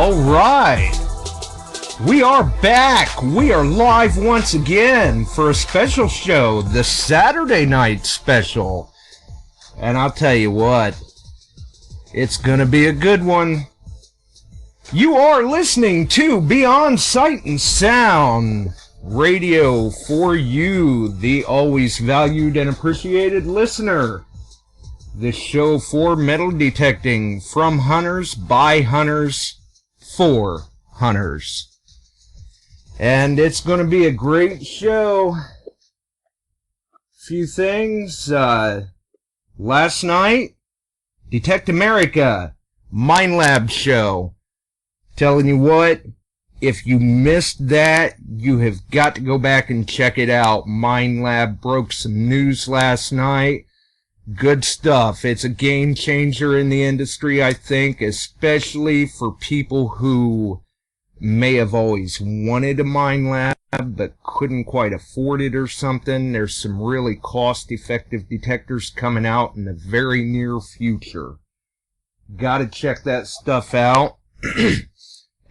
All right, we are back. We are live once again for a special show, the Saturday night special. And I'll tell you what, it's gonna be a good one. You are listening to Beyond Sight and Sound Radio for you, the always valued and appreciated listener. This show for metal detecting from hunters, by hunters, for hunters. And it's going to be a great show. Few things. Last night, Detect America, Mind Lab show. Telling you what, if you missed that, you have got to go back and check it out. Mind Lab broke some news last night. Good stuff. It's a game changer in the industry, I think, especially for people who may have always wanted a Mind Lab but couldn't quite afford it or something. There's some really cost-effective detectors coming out in the very near future. Gotta check that stuff out.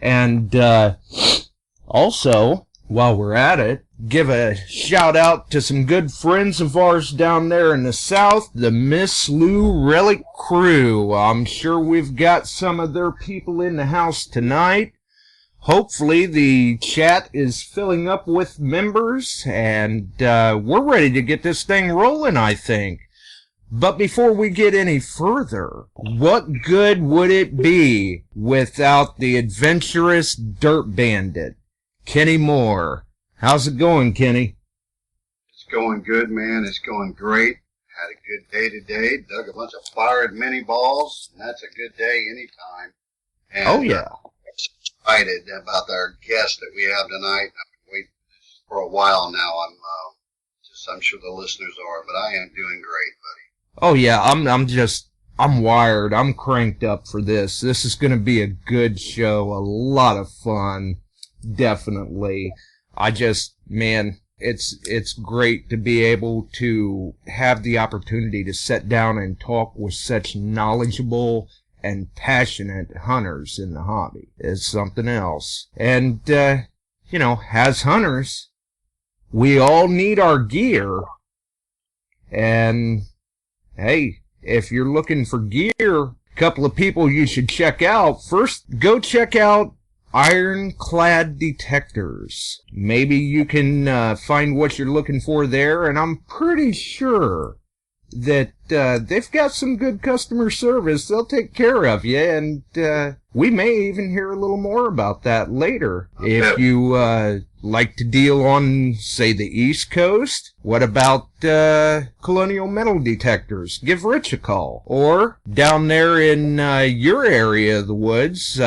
And also, while we're at it, give a shout out to some good friends of ours down there in the south, the Miss Lou Relic crew. I'm sure we've got some of their people in the house tonight. Hopefully the chat is filling up with members, and we're ready to get this thing rolling, I think. But before we get any further, what good would it be without the adventurous dirt bandit, Kenny Moore? How's it going, Kenny? It's going good, man. It's going great. Had a good day today. Dug a bunch of fired mini balls, and that's a good day anytime. And, oh, yeah. I'm excited about our guest that we have tonight. I've been waiting for a while now. I'm sure the listeners are, but I am doing great, buddy. Oh, yeah. I'm wired. I'm cranked up for this. This is going to be a good show. A lot of fun. Definitely. Man, it's great to be able to have the opportunity to sit down and talk with such knowledgeable and passionate hunters in the hobby. It's something else. And, as hunters, we all need our gear. And, hey, if you're looking for gear, a couple of people you should check out. First, go check out Ironclad Detectors. Maybe you can find what you're looking for there, and I'm pretty sure that they've got some good customer service. They'll take care of you, and we may even hear a little more about that later. If you like to deal on, say, the East Coast, what about Colonial Metal Detectors? Give Rich a call. Or down there in your area of the woods,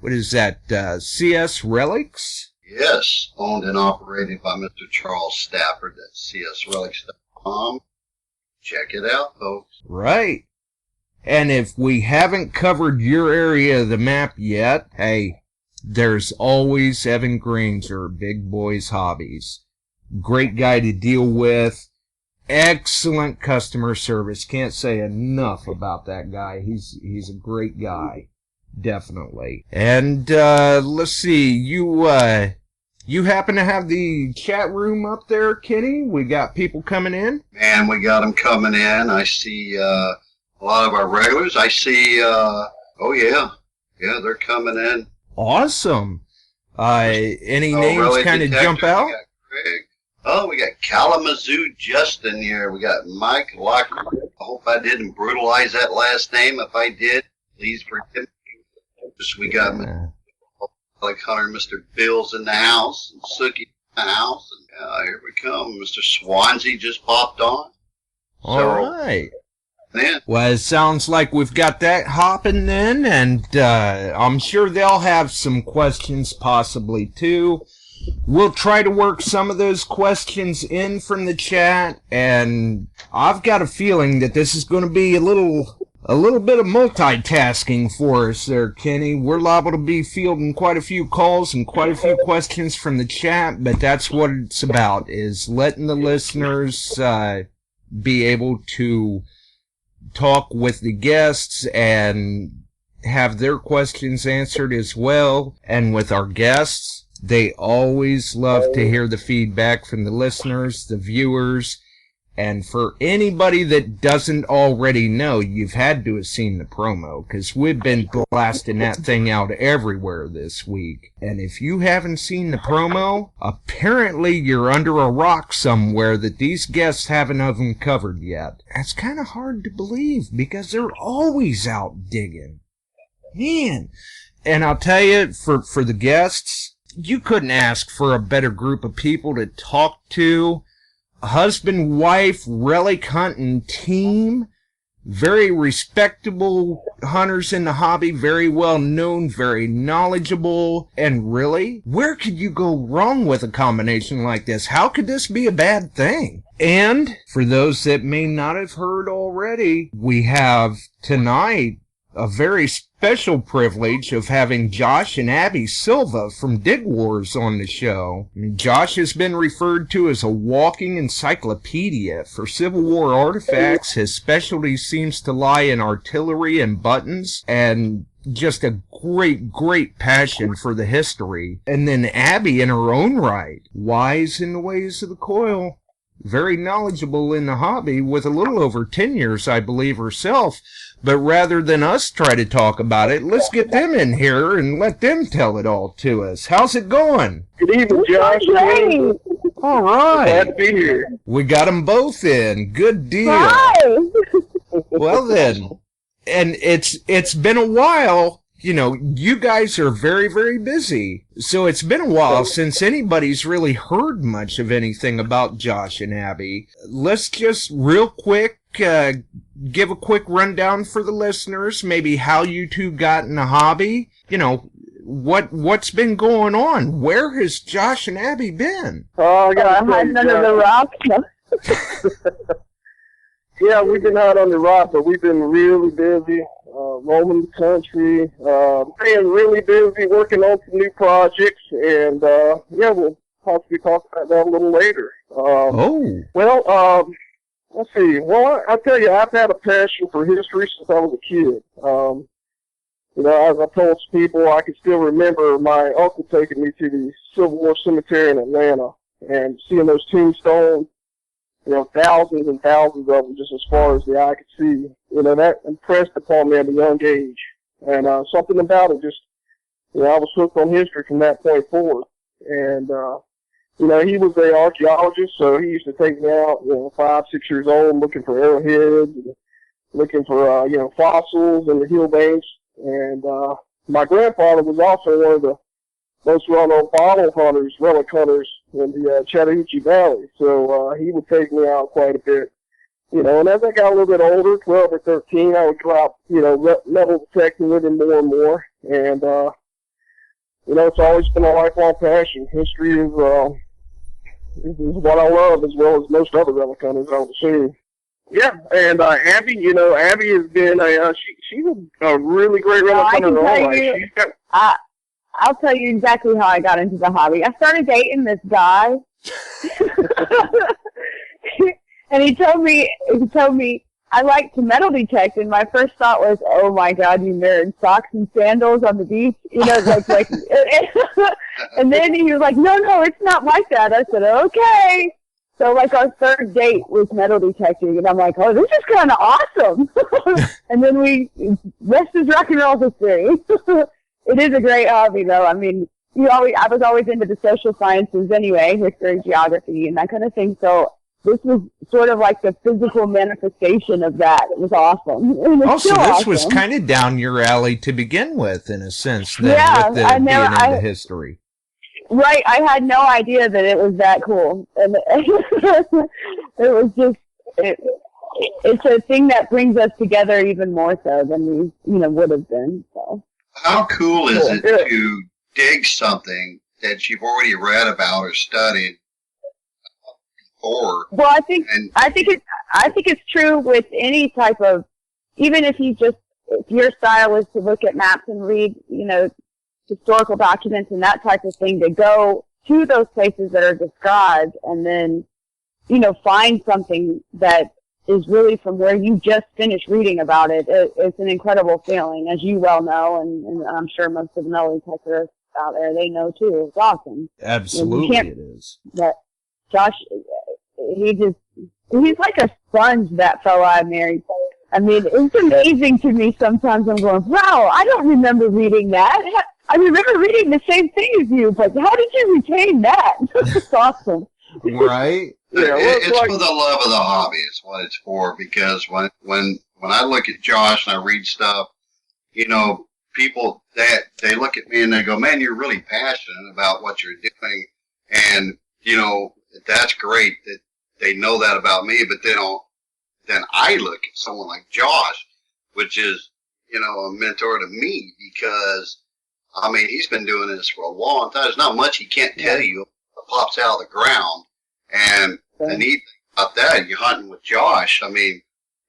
what is that, CS Relics? Yes, owned and operated by Mr. Charles Stafford. That's csrelics.com. Check it out, folks. Right. And if we haven't covered your area of the map yet, hey, there's always Evan Granger, Big Boys Hobbies. Great guy to deal with. Excellent customer service. Can't say enough about that guy. He's a great guy. Definitely. And let's see, you happen to have the chat room up there, Kenny? We got people coming in? Man, we got them coming in. I see a lot of our regulars. I see, yeah, they're coming in. Awesome. Any names kind of jump out? We got Kalamazoo Justin here. We got Mike Locker. I hope I didn't brutalize that last name. If I did, please forgive me. We got like Hunter, Mr. Bill's in the house, and Sookie in the house, and here we come. Mr. Swansea just popped on. All right. Man. Well, it sounds like we've got that hopping then, and I'm sure they'll have some questions possibly too. We'll try to work some of those questions in from the chat, and I've got a feeling that this is going to be a little bit of multitasking for us there, Kenny. We're liable to be fielding quite a few calls and quite a few questions from the chat, but that's what it's about, is letting the listeners be able to talk with the guests and have their questions answered as well. And with our guests, they always love to hear the feedback from the listeners, the viewers. And for anybody that doesn't already know, you've had to have seen the promo, because we've been blasting that thing out everywhere this week. And if you haven't seen the promo, apparently you're under a rock somewhere that these guests haven't uncovered yet. That's kind of hard to believe, because they're always out digging. Man. And I'll tell you, for the guests, you couldn't ask for a better group of people to talk to. Husband, wife, relic hunting team, very respectable hunters in the hobby, very well known, very knowledgeable, and really, where could you go wrong with a combination like this? How could this be a bad thing? And for those that may not have heard already, we have tonight a very special privilege of having Josh and Abby Silva from Dig Wars on the show. Josh has been referred to as a walking encyclopedia for Civil War artifacts. His specialty seems to lie in artillery and buttons, and just a great passion for the history. And then Abby, in her own right, wise in the ways of the coil, very knowledgeable in the hobby, with a little over 10 years, I believe, herself. But rather than us try to talk about it, let's get them in here and let them tell it all to us. How's it going? Good evening, Josh. All right. Glad to be here. We got them both in. Good deal. Hi. Well then, and it's been a while. You know, you guys are very busy. So it's been a while since anybody's really heard much of anything about Josh and Abby. Let's just real quick give a quick rundown for the listeners, maybe how you two got in the hobby. You know, what's been going on? Where has Josh and Abby been? Oh, I got hiding under the rock. Yeah, we've been out on the rock, but we've been really busy, roaming the country, staying really busy, working on some new projects, and yeah, we'll possibly talk about that a little later. Well, let's see. Well, I tell you, I've had a passion for history since I was a kid. You know, as I told people, I can still remember my uncle taking me to the Civil War cemetery in Atlanta and seeing those tombstones. You know, thousands and thousands of them just as far as the eye could see. You know, that impressed upon me at a young age. And something about it just, you know, I was hooked on history from that point forward. And, you know, he was an archaeologist, so he used to take me out, you know, 5, 6 years old, looking for arrowheads, and looking for, you know, fossils and the heel veins. And my grandfather was also one of the most well-known bottle hunters, relic hunters in the Chattahoochee Valley. So he would take me out quite a bit. You know, and as I got a little bit older, 12 or 13, I would go out, you know, metal detecting with him more and more. And, you know, it's always been a lifelong passion. History is what I love, as well as most other relic hunters, I would assume. Yeah, and Abby, you know, Abby has been she's a really great relic hunter in her own life. I'll tell you exactly how I got into the hobby. I started dating this guy, and he told me I like to metal detect, and my first thought was, oh my God, you married socks and sandals on the beach, you know, like, and then he was like, no, it's not like that. I said, okay. So, like, our third date was metal detecting, and I'm like, oh, this is kind of awesome. And then rest is rock and roll history. It is a great hobby, though. I mean, I was always into the social sciences anyway, history, geography, and that kind of thing. So this was sort of like the physical manifestation of that. It was awesome. So this was kind of down your alley to begin with, in a sense, then, yeah, with being into history. Right. I had no idea that it was that cool. And it was just, it's a thing that brings us together even more so than we, you know, would have been, so. How cool is it to dig something that you've already read about or studied before? Well, I think it's true with any type of, even if your style is to look at maps and read, you know, historical documents and that type of thing, to go to those places that are described and then, you know, find something that is really from where you just finished reading about it. It's an incredible feeling, as you well know, and I'm sure most of the metal detectors out there, they know too. It's awesome. Absolutely, it is. But Josh, he's like a sponge, that fella I married. I mean, it's amazing to me sometimes. I'm going, wow, I don't remember reading that. I remember reading the same thing as you, but how did you retain that? It's awesome. Right? Yeah, it's for the love of the hobby. It's what it's for. Because when I look at Josh and I read stuff, you know, people they look at me and they go, "Man, you're really passionate about what you're doing," and you know that's great that they know that about me. But then I look at someone like Josh, which is, you know, a mentor to me, because I mean he's been doing this for a long time. There's not much he can't tell you that pops out of the ground. And the neat thing about that, you're hunting with Josh, I mean,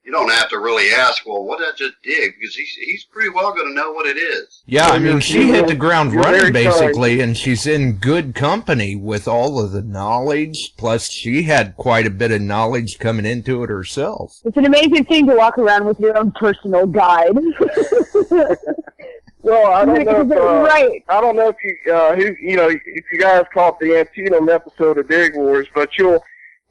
you don't have to really ask, well, what did I just dig? Because he's pretty well going to know what it is. Yeah, I mean, she hit the ground running, basically, and she's in good company with all of the knowledge, plus she had quite a bit of knowledge coming into it herself. It's an amazing thing to walk around with your own personal guide. Well, I don't know. Right. I don't know if if you guys caught the Antietam episode of Dig Wars, but you'll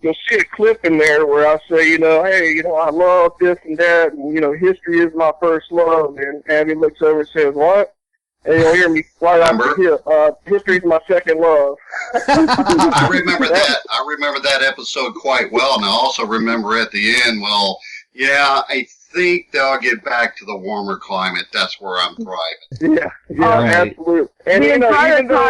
see a clip in there where I say, hey, I love this and that, and history is my first love. And Abby looks over and says, "What?" And you'll hear me fly out the hip. History is my second love. I remember that. I remember that episode quite well, and I also remember at the end, well, yeah, I think they'll get back to the warmer climate. That's where I'm thriving. Yeah, right. Absolutely. And even though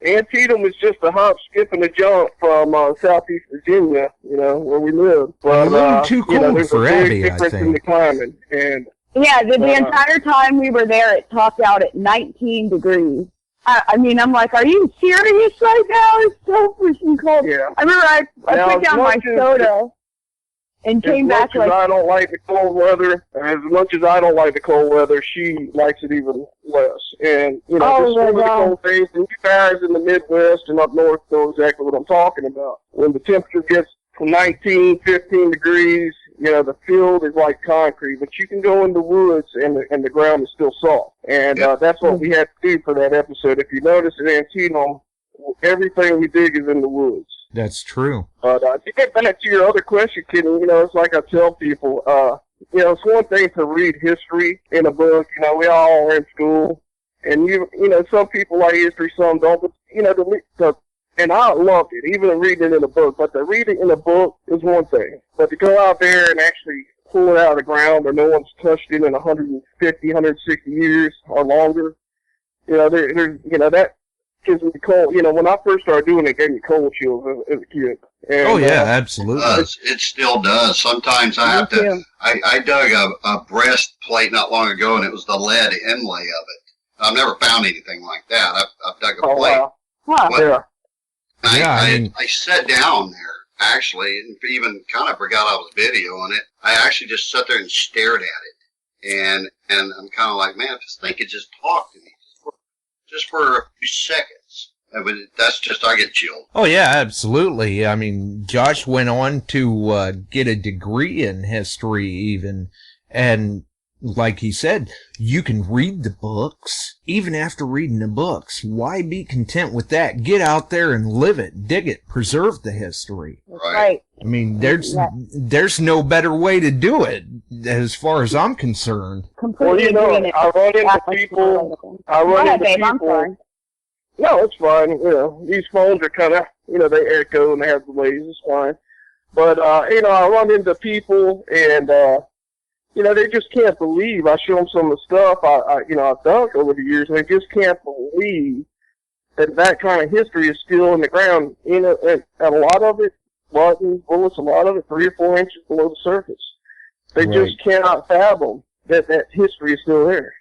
Antietam is just a hop, skip, and a jump from Southeast Virginia, where we live. But, a little too cold for Abby, I think. In the climate. And yeah, the entire time we were there, it topped out at 19 degrees. I mean, I'm like, are you serious right now? It's so freaking cold. Yeah. I remember I put down my soda. And came back like... As much as I don't like the cold weather, as much as I don't like the cold weather, she likes it even less. And, just some of the cold days, and you guys in the Midwest and up north know exactly what I'm talking about. When the temperature gets to 19, 15 degrees, the field is like concrete, but you can go in the woods and the ground is still soft. And that's what we had to do for that episode. If you notice at Antietam, everything we dig is in the woods. That's true. But to get back to your other question, Kenny, it's like I tell people, it's one thing to read history in a book. We all are in school, and some people like history, some don't. But and I loved it, even reading it in a book. But to read it in a book is one thing, but to go out there and actually pull it out of the ground, where no one's touched it in 150, 160 years or longer, that gives me cold. When I first started doing it gave me cold chills as a kid. And, absolutely. It still does. Sometimes I have to. I dug a breastplate not long ago, and it was the lead inlay of it. I've never found anything like that. I've dug a plate. Wow. I sat down there, actually, and even kind of forgot I was videoing it. I actually just sat there and stared at it. And I'm kind of like, man, if this thing could just talk to me just for a few seconds. That's just, I get chilled. Oh, yeah, absolutely. I mean, Josh went on to get a degree in history even, and like he said, you can read the books. Even after reading the books, why be content with that? Get out there and live it, dig it, preserve the history. Right. I mean, there's no better way to do it, as far as I'm concerned. Completely agree. I run into people. No, it's fine. These phones are kind of, they echo and they have delays. It's fine. But, I run into people and, they just can't believe. I show them some of the stuff I've done over the years, and they just can't believe that kind of history is still in the ground. And a lot of it, bullets, a lot of it 3 or 4 inches below the surface. They just cannot fathom that history is still there.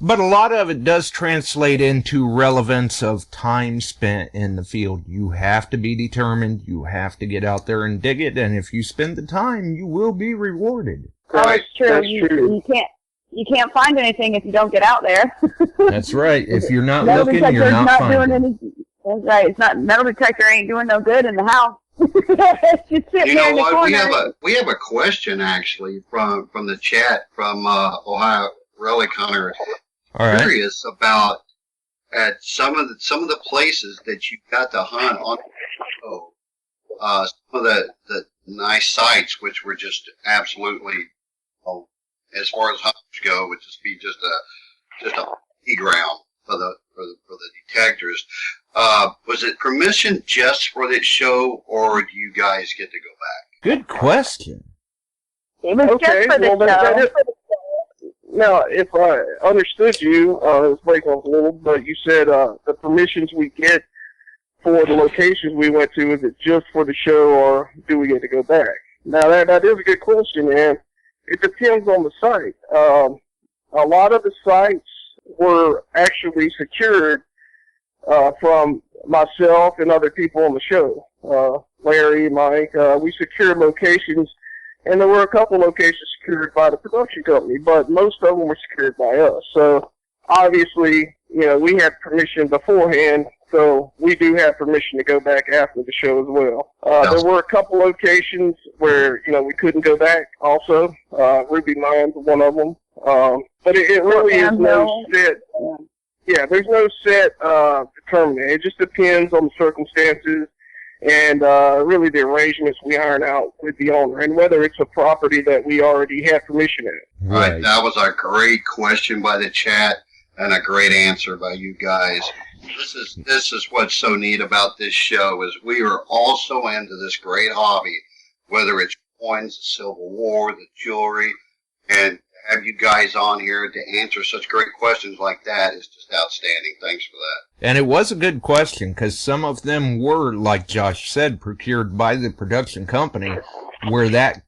But a lot of it does translate into relevance of time spent in the field. You have to be determined. You have to get out there and dig it. And if you spend the time, you will be rewarded. That's true. You can't find anything if you don't get out there. That's right. If you're not looking, you're not finding. That's right. It's not, metal detector ain't doing no good in the house. Just sitting You there know in the what? corner. We have a question actually from the chat from Ohio Relic Hunter. All right. Curious about at some of the places that you got to hunt on. Some of the nice sites, which were just absolutely, as far as hunters go, would just be just a playground for the detectors. Was it permission just for this show, or do you guys get to go back? Good question. It was Okay, just for the well, that show. is. Now, if I understood you, it was breaking up a little, but you said the permissions we get for the locations we went to, is it just for the show, or do we get to go back? Now, that is a good question, and it depends on the site. A lot of the sites were actually secured from myself and other people on the show. Larry, Mike, we secured locations, and there were a couple locations secured by the production company, but most of them were secured by us. So, obviously, we had permission beforehand, so we do have permission to go back after the show as well. There were a couple locations where, we couldn't go back also. Ruby Mine's one of them. But it really is no set. Yeah, there's no set determinant. It just depends on the circumstances and really the arrangements we iron out with the owner, and whether it's a property that we already have permission in. Right. That was a great question by the chat and a great answer by you guys. This is what's so neat about this show, is we are also into this great hobby, whether it's coins, the Civil War, the jewelry, and have you guys on here to answer such great questions like that is just outstanding. Thanks for that. And it was a good question, because some of them were, like Josh said, procured by the production company, where that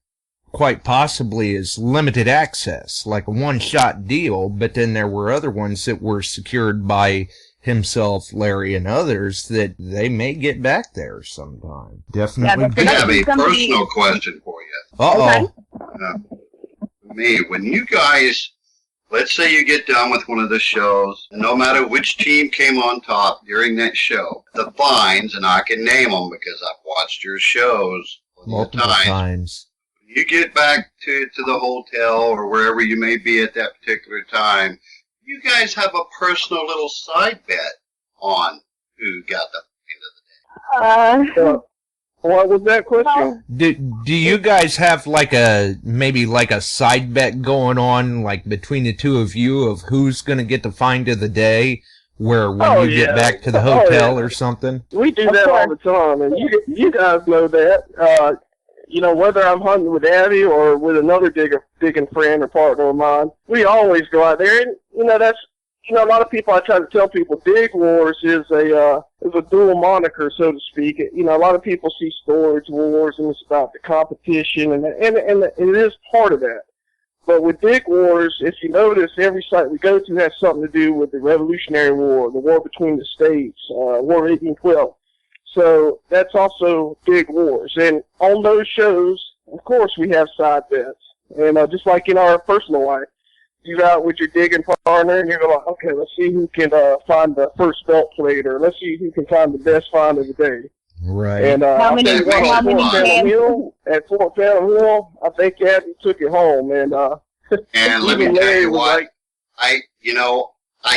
quite possibly is limited access, like a one-shot deal, but then there were other ones that were secured by himself, Larry, and others that they may get back there sometime. Definitely. I have a personal question for you. Uh-oh. When you guys, let's say you get done with one of the shows, and no matter which team came on top during that show, the finds, and I can name them because I've watched your shows multiple times. When you get back to the hotel or wherever you may be at that particular time, you guys have a personal little side bet on who got the end of the day. What was that question? Do you guys have maybe a side bet going on, like between the two of you, of who's going to get the find of the day, where when you get back to the hotel or something? We do that all the time, and you guys know that. Whether I'm hunting with Abby or with another digging friend or partner of mine, we always go out there, and that's. A lot of people, I try to tell people, Dig Wars is a dual moniker, so to speak. A lot of people see Storage Wars, and it's about the competition, and it is part of that. But with Dig Wars, if you notice, every site we go to has something to do with the Revolutionary War, the war between the states, War of 1812. So that's also Dig Wars. And on those shows, of course, we have side bets. And just like in our personal life, you're out with your digging partner, and you're going, okay, let's see who can find the first belt plate, or let's see who can find the best find of the day. Right. And how many at Fort Phantom Hill, I think Abby took it home. And let me tell you what, I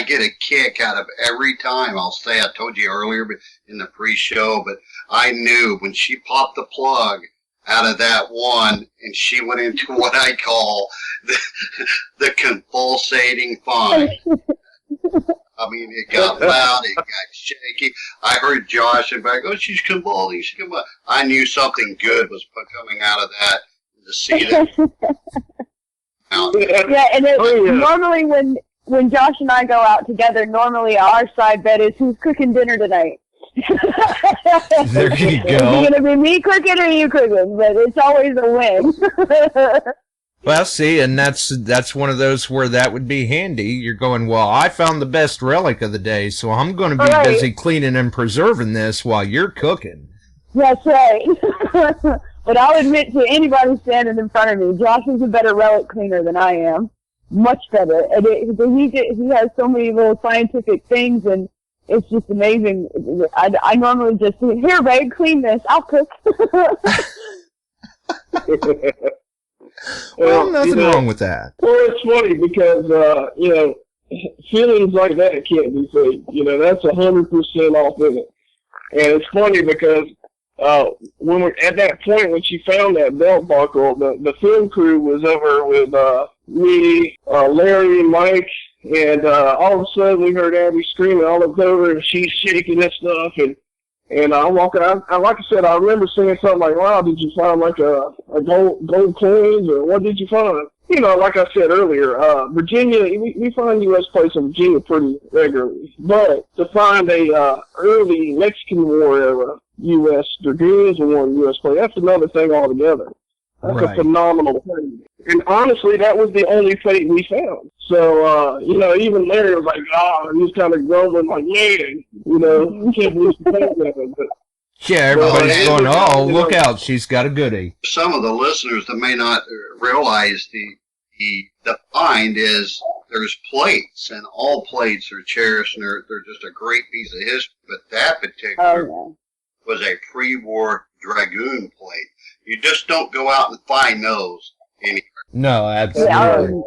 get a kick out of every time. I'll say, I told you earlier in the pre-show, but I knew when she popped the plug out of that one, and she went into what I call the convulsating find. I mean, it got loud, it got shaky. I heard Josh and back, she's convulsing, she's convulsing. I knew something good was coming out of that, to see that. Yeah, and normally when Josh and I go out together, normally our side bet is who's cooking dinner tonight. There you go. Is it going to be me cooking or you cooking? But it's always a win. Well, see, and that's one of those where that would be handy. You're going, well, I found the best relic of the day, so I'm going to be busy cleaning and preserving this while you're cooking. That's right. But I'll admit to anybody standing in front of me, Josh is a better relic cleaner than I am. Much better. And he has so many little scientific things, and it's just amazing. I normally just say, here, babe, clean this. I'll cook. Well, nothing wrong with that. Well, it's funny because, feelings like that can't be faked. That's 100% authentic. And it's funny because when we're at that point when she found that belt buckle, the film crew was over with me, Larry, and Mike, and all of a sudden we heard Abby screaming. I looked over and she's shaking and stuff, and I'm walking out. Like I said, I remember saying something like, "Wow, did you find like a gold coins, or what did you find?" Like I said earlier, Virginia, we find U.S. plates in Virginia pretty regularly, but to find a early Mexican War era U.S. Dragoons won U.S. plate, that's another thing altogether. That's a phenomenal thing. And honestly, that was the only plate we found. So, even Larry was like, he was kind of grumbling, like, man, we can't believe the plate that. But yeah, everybody's going, look out, she's got a goodie. Some of the listeners that may not realize the find is there's plates, and all plates are cherished, and they're just a great piece of history. But that particular was a pre-war Dragoon plate. You just don't go out and find those anywhere. No, absolutely.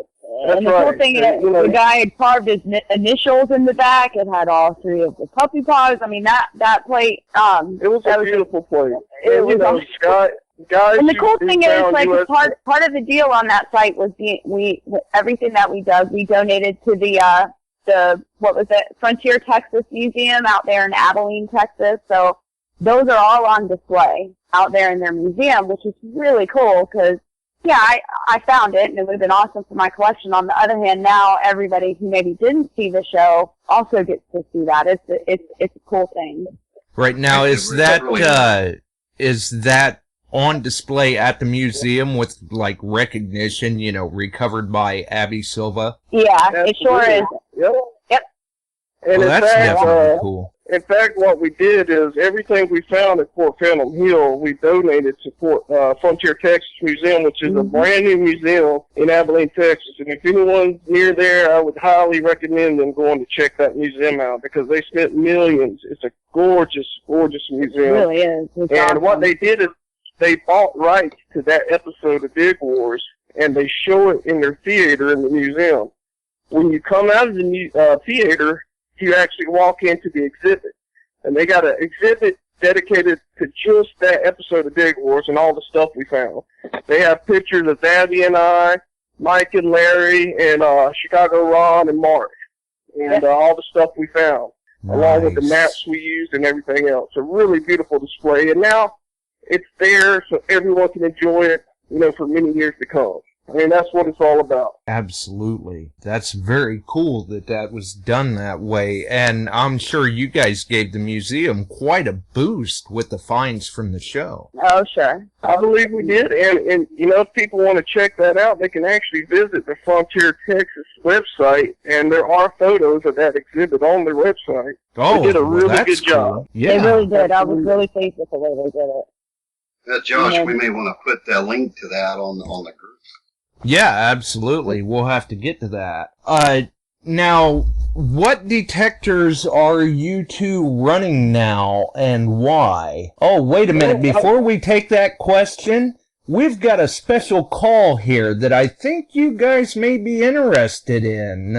And the cool thing is, the guy had carved his initials in the back. It had all three of the puppy paws. I mean, that plate. It was a beautiful plate. It was guys. And the cool thing is, like, part of the deal on that site was everything that we dug, we donated to the what was it, Frontier Texas Museum out there in Abilene, Texas. So those are all on display out there in their museum, which is really cool because, I found it, and it would have been awesome for my collection. On the other hand, now everybody who maybe didn't see the show also gets to see that. It's a cool thing. Right now, is that on display at the museum with, like, recognition, recovered by Abby Silva? Yeah, it sure is. Yep. And well, that's definitely cool. In fact, what we did is everything we found at Fort Phantom Hill, we donated to Frontier Texas Museum, which is a brand new museum in Abilene, Texas. And if anyone's near there, I would highly recommend them going to check that museum out because they spent millions. It's a gorgeous, gorgeous museum. It really is. It's awesome. What they did is they bought rights to that episode of Dig Wars, and they show it in their theater in the museum. When you come out of the theater, you actually walk into the exhibit, and they got an exhibit dedicated to just that episode of Dig Wars and all the stuff we found. They have pictures of Abby and I, Mike and Larry, and Chicago Ron and Mark, and all the stuff we found, along with the maps we used and everything else. A really beautiful display, and now it's there so everyone can enjoy it, for many years to come. I mean, that's what it's all about. Absolutely. That's very cool that was done that way. And I'm sure you guys gave the museum quite a boost with the finds from the show. Oh, sure. I believe we did. And if people want to check that out, they can actually visit the Frontier Texas website. And there are photos of that exhibit on their website. Oh, they did a really good cool. job. Yeah. They really did. I was really pleased with the way they did it. Josh, we may want to put that link to that on the group. Yeah, absolutely. We'll have to get to that. Now, what detectors are you two running now, and why? Oh, wait a minute. Before we take that question, we've got a special call here that I think you guys may be interested in.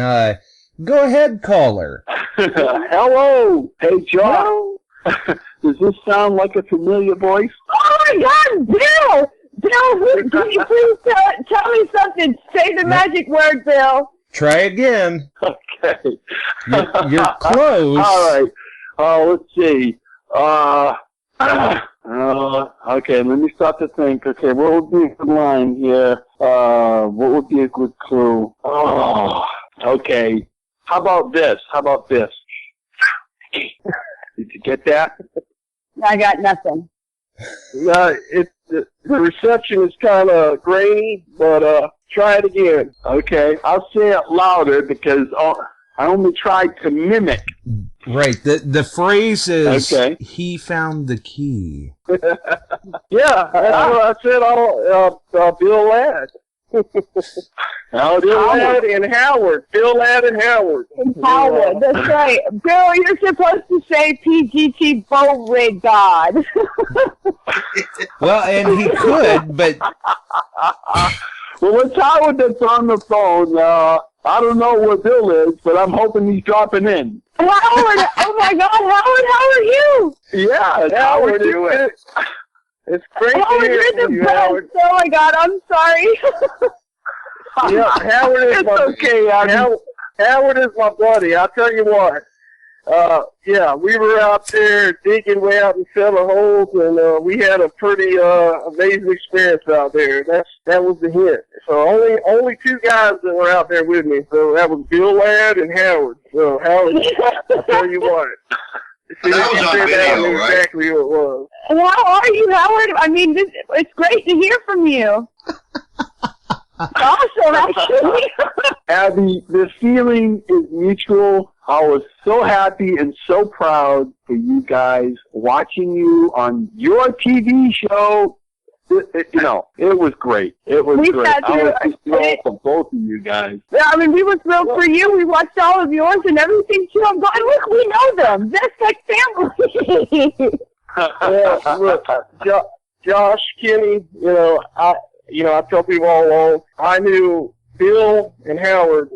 Go ahead, caller. Hello. Hey, Josh. Does this sound like a familiar voice? Oh, my God, Bill! Bill, can you please tell me something? Say the magic word, Bill. Try again. Okay. You're close. All right. Let's see. Okay, let me start to think. Okay, what would be a good line here? What would be a good clue? Oh, okay. How about this? Did you get that? I got nothing. The reception is kind of grainy, but try it again. Okay, I'll say it louder because I only tried to mimic. Right, the phrase is, okay. He found the key. Yeah, that's what I said. Bill Ladd. Bill Ladd and Howard. Bill Ladd and Howard. Howard, that's right. Bill, you're supposed to say PGT boat rig god. Well, and he could, but Well, it's Howard that's on the phone. I don't know where Bill is, but I'm hoping he's dropping in. Howard, oh my God, Howard, how are you? Yeah, Howard, doing? it's great Howard, to hear you're from the you, best. Howard. Oh my God, I'm sorry. Yeah, Howard is It's okay, Howard is my buddy. I'll tell you what. Yeah, we were out there digging way out in cellar holes, and we had a pretty amazing experience out there. That was the hint. So only two guys that were out there with me. So that was Bill Ladd and Howard. So Howard, I'll tell you what. That was on video, right? Exactly who it was. How are you, Howard? I mean, it's great to hear from you. Awesome, actually. Abby, the feeling is mutual. I was so happy and so proud for you guys watching you on your TV show. It was great. It was We great. sat I was through- just thrilled for both of you guys. Yeah, I mean, we were thrilled for you. We watched all of yours and everything, too. I'm going, look, we know them. That's like family. Yeah, look, Josh, Kenny, I tell people all along, I knew Bill and Howard,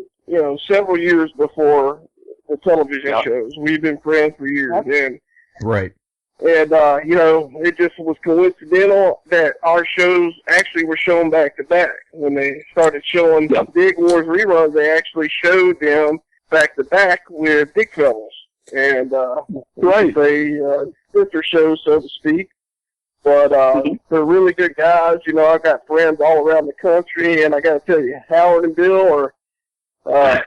several years before the television shows. We've been friends for years, and right. it just was coincidental that our shows actually were shown back to back. When they started showing Big Wars reruns, they actually showed them back to back with Big Fellas, and Right. they sister shows, so to speak. But they're really good guys. I've got friends all around the country, and I got to tell you, Howard and Bill are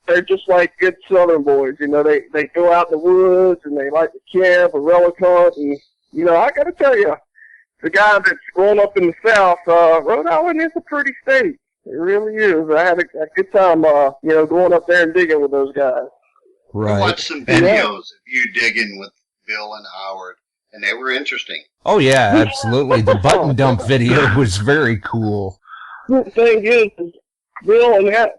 they're just like good Southern boys. They go out in the woods and they like to camp or relic hunt. And I got to tell you, the guy that's grown up in the South, Rhode Island is a pretty state. It really is. I had a good time, going up there and digging with those guys. Right. I watched some videos of you digging with Bill and Howard, and they were interesting. Oh yeah, absolutely. The button dump video was very cool. The thing is Bill and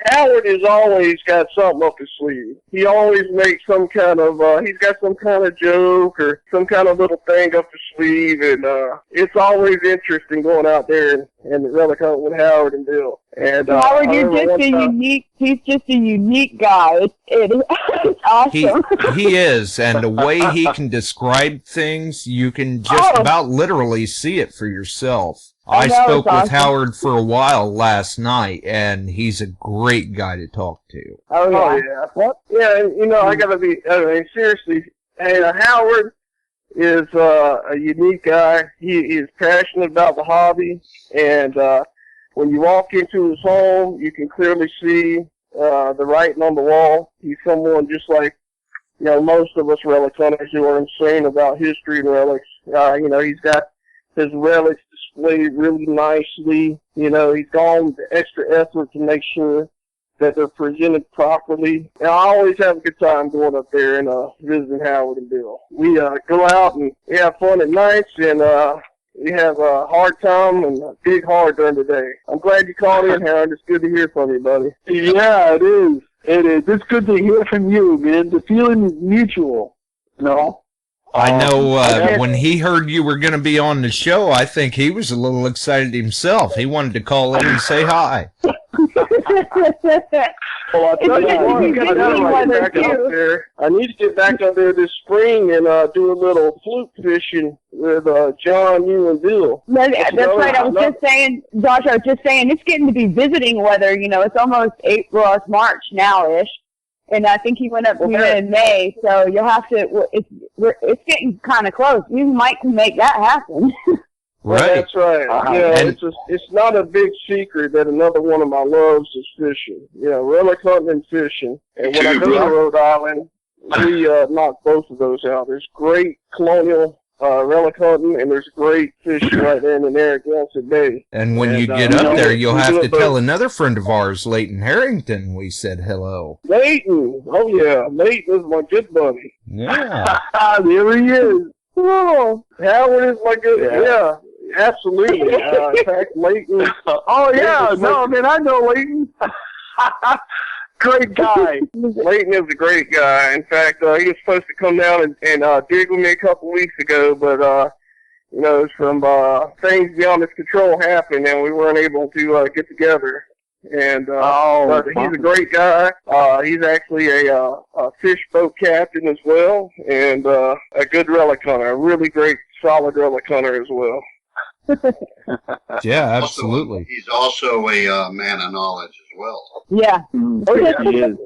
Howard has always got something up his sleeve. He always makes some kind of, he's got some kind of joke or some kind of little thing up his sleeve, and it's always interesting going out there and relic hunt with Howard and Bill. And Howard, he's just a unique guy. It's awesome. He is, and the way he can describe things, you can just about literally see it for yourself. I spoke with Howard for a while last night, and he's a great guy to talk to. Oh yeah. What? Yeah, and I gotta be, seriously, Howard is a unique guy. He is passionate about the hobby, and when you walk into his home, you can clearly see the writing on the wall. He's someone just like, most of us relic hunters who are insane about history and relics. He's got his relics displayed really nicely. He's gone the extra effort to make sure that they're presented properly. And I always have a good time going up there and visiting Howard and Bill. We go out and we have fun at nights, and we have a hard time and a big heart during the day. I'm glad you called in, Howard. It's good to hear from you, buddy. Yeah, it is. It is. It's good to hear from you, man. The feeling is mutual. I know when he heard you were going to be on the show, I think he was a little excited himself. He wanted to call in and say hi. Well, I'll tell you what, I need to get back up there this spring and do a little fluke fishing with John, you, and Bill. That's right. I was just saying, Josh, it's getting to be visiting weather. It's almost April, it's March now-ish. And I think he went up in May, so you'll have to, it's getting kind of close. You might make that happen. Right. Yeah, that's right. It's not a big secret that another one of my loves is fishing. Relic hunting and fishing. And when I go to Rhode Island, we knock both of those out. There's great colonial relic hunting, and there's great fishing right there in the Narragansett Bay. And when you get up there, you'll have to tell another friend of ours, Leighton Harrington, we said hello. Leighton! Oh yeah, Leighton is my good buddy. Yeah. There he is. Oh, Howard is my good, Absolutely. In fact, Leighton. Oh yeah, no, man, I know Leighton. Great guy. Leighton is a great guy. In fact, he was supposed to come down and dig with me a couple weeks ago, but you know, some things beyond his control happened, and we weren't able to get together. And but he's a great guy. He's actually a fish boat captain as well, and a good relic hunter, a really great, solid relic hunter as well. Yeah, absolutely. He's also a man of knowledge as well. Yeah. Oh, yeah, he is.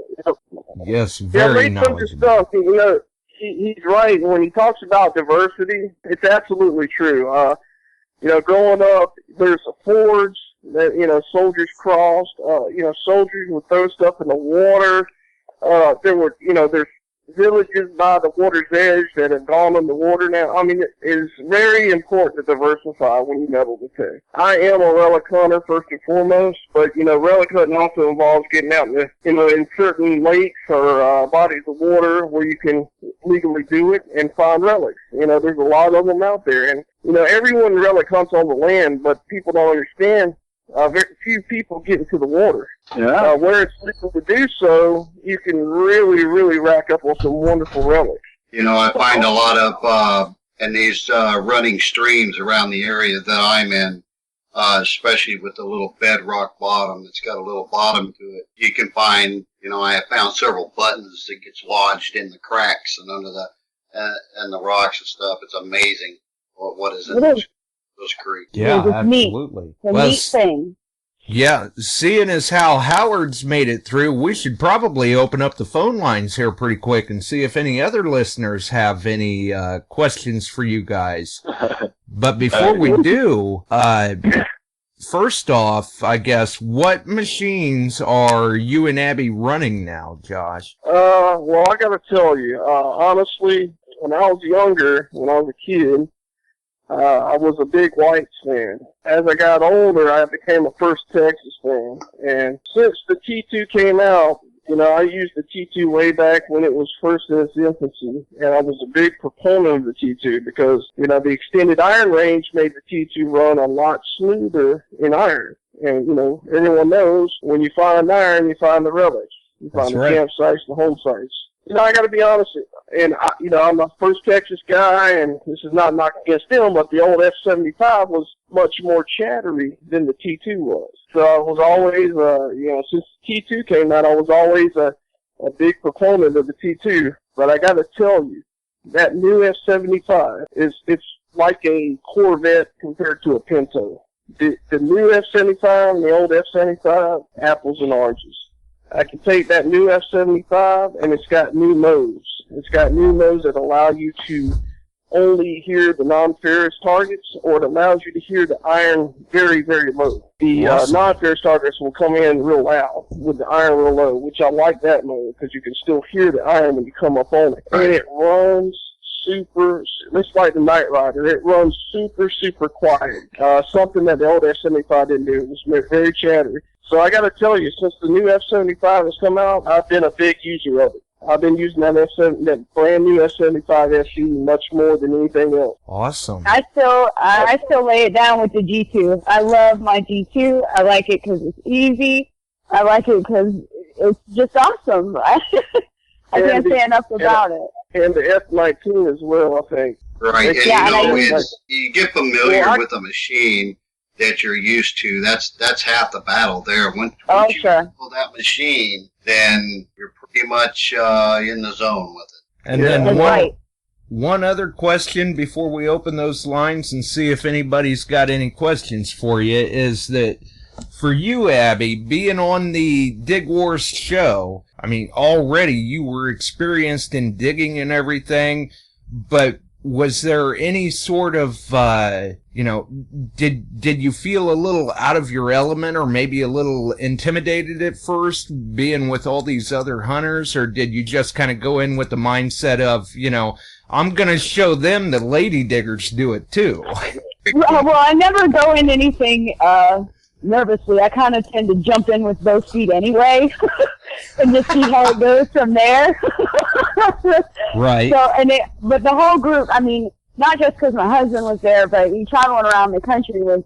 Yes, very knowledgeable. Stuff, you know, he's right. When he talks about diversity, it's absolutely true. You know, growing up, there's a forge that, you know, soldiers crossed. You know, soldiers would throw stuff in the water. There were, you know, there's villages by the water's edge that have gone in the water now. I mean, it is very important to diversify when you metal detect. I am a relic hunter first and foremost, but, you know, relic hunting also involves getting out in the, you know, in certain lakes or bodies of water where you can legally do it and find relics. You know, there's a lot of them out there, and, you know, everyone relic hunts on the land, but people don't understand. Very few people get into the water. Yeah. Where it's legal to do so, you can really, really rack up on some wonderful relics. You know, I find a lot of in these running streams around the area that I'm in, especially with the little bedrock bottom. It's got a little bottom to it. You can find, you know, I have found several buttons that gets lodged in the cracks and under the and the rocks and stuff. It's amazing what is in those creeks. Yeah, absolutely. The neat thing. Yeah, seeing as how Howard's made it through, we should probably open up the phone lines here pretty quick and see if any other listeners have any questions for you guys. But before we do, first off, I guess, what machines are you and Abby running now, Josh? Well, I gotta tell you, honestly, when I was younger, when I was a kid, I was a big Whites fan. As I got older, I became a First Texas fan. And since the T2 came out, you know, I used the T2 way back when it was first in its infancy. And I was a big proponent of the T2 because, you know, the extended iron range made the T2 run a lot smoother in iron. And, you know, everyone knows when you find iron, you find the relics. You find the campsites, the home sites. You know, I got to be honest, and you know, I'm a First Texas guy, and this is not knocking against them, but the old F-75 was much more chattery than the T2 was. So I was always, you know, since the T2 came out, I was always a big proponent of the T2. But I got to tell you, that new F-75 it's like a Corvette compared to a Pinto. The new F-75 and the old F-75, apples and oranges. I can take that new F-75, and it's got new modes. It's got new modes that allow you to only hear the non-ferrous targets, or it allows you to hear the iron very, very low. The non-ferrous targets will come in real loud with the iron real low, which I like that mode because you can still hear the iron when you come up on it. And it runs super, it's like the Night Rider. It runs super, super quiet. Something that the old F-75 didn't do. It was very chattery. So I got to tell you, since the new F-75 has come out, I've been a big user of it. I've been using that brand new F-75 SE much more than anything else. Awesome. I still lay it down with the G2. I love my G2. I like it because it's easy. I like it because it's just awesome. I can't say enough about it. And the F-19 as well, I think. Right, and you know, you get familiar with a machine that you're used to. That's half the battle there. Once you pull that machine, then you're pretty much in the zone with it. And then one other question before we open those lines and see if anybody's got any questions for you is that for you, Abby, being on the Dig Wars show, I mean, already you were experienced in digging and everything, but was there any sort of, you know, did you feel a little out of your element or maybe a little intimidated at first being with all these other hunters, or did you just kind of go in with the mindset of, you know, I'm going to show them that lady diggers do it too? Well, I never go in anything nervously. I kind of tend to jump in with both feet anyway and just see how it goes from there. Right. So, but the whole group, I mean, not just because my husband was there, but you traveling around the country with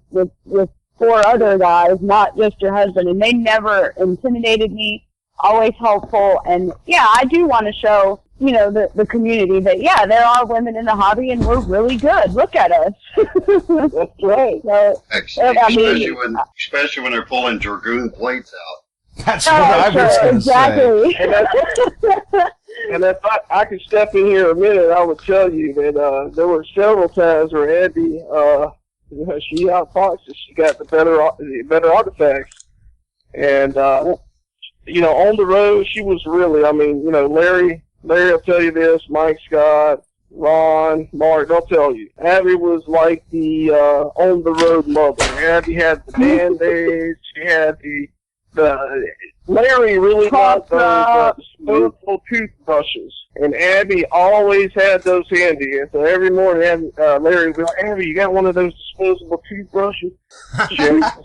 4 other guys, not just your husband, and they never intimidated me, always helpful, and yeah, I do want to show, you know, the community that, yeah, there are women in the hobby and we're really good. Look at us. That's great. So, especially when they're pulling Dragoon plates out. That's what I was going to exactly. say. And if I could step in here a minute, I would tell you that there were several times where Abby, she outfoxes. She got the better artifacts, and you know, on the road, she was really. I mean, you know, Larry will tell you this. Mike Scott, Ron, Mark, they'll tell you. Abby was like the on the road mother. Abby had the Band-Aids. She had the Larry really got those disposable toothbrushes, and Abby always had those handy. And so every morning, Larry would be like, "Abby, you got one of those disposable toothbrushes?"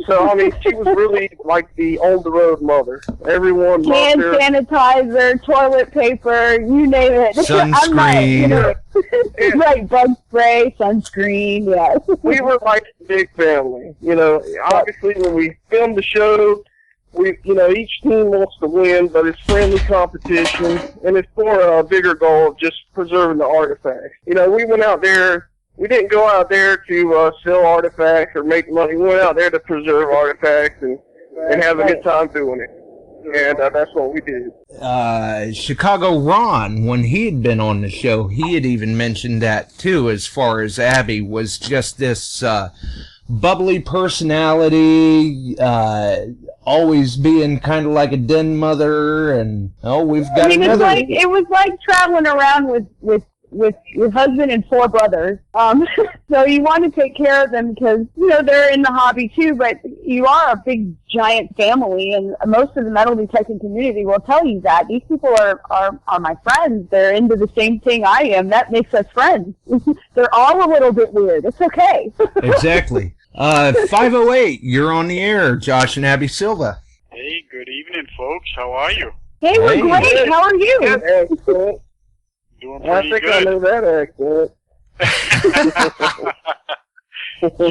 So I mean, she was really like the on-the-road mother. Everyone hand sanitizer, toilet paper, you name it. Sunscreen. Right, bug spray, sunscreen. Yes. We were like a big family. You know, obviously when we filmed the show, you know, each team wants to win, but it's friendly competition, and it's for a bigger goal of just preserving the artifacts. You know, we went out there, we didn't go out there to sell artifacts or make money. We went out there to preserve artifacts and have a good time doing it. And that's what we did. Chicago Ron, when he had been on the show, he had even mentioned that too, as far as Abby was just this bubbly personality, always being kind of like a den mother, and we've got another. It was like traveling around with your husband and 4 brothers. So you want to take care of them because, you know, they're in the hobby too, but you are a big, giant family, and most of the metal detecting community will tell you that. These people are my friends. They're into the same thing I am. That makes us friends. They're all a little bit weird. It's okay. Exactly. 508, you're on the air, Josh and Abby Silva. Hey, good evening, folks. How are you? Hey, we're great. How are you? Excellent. Doing pretty good. I know that accent.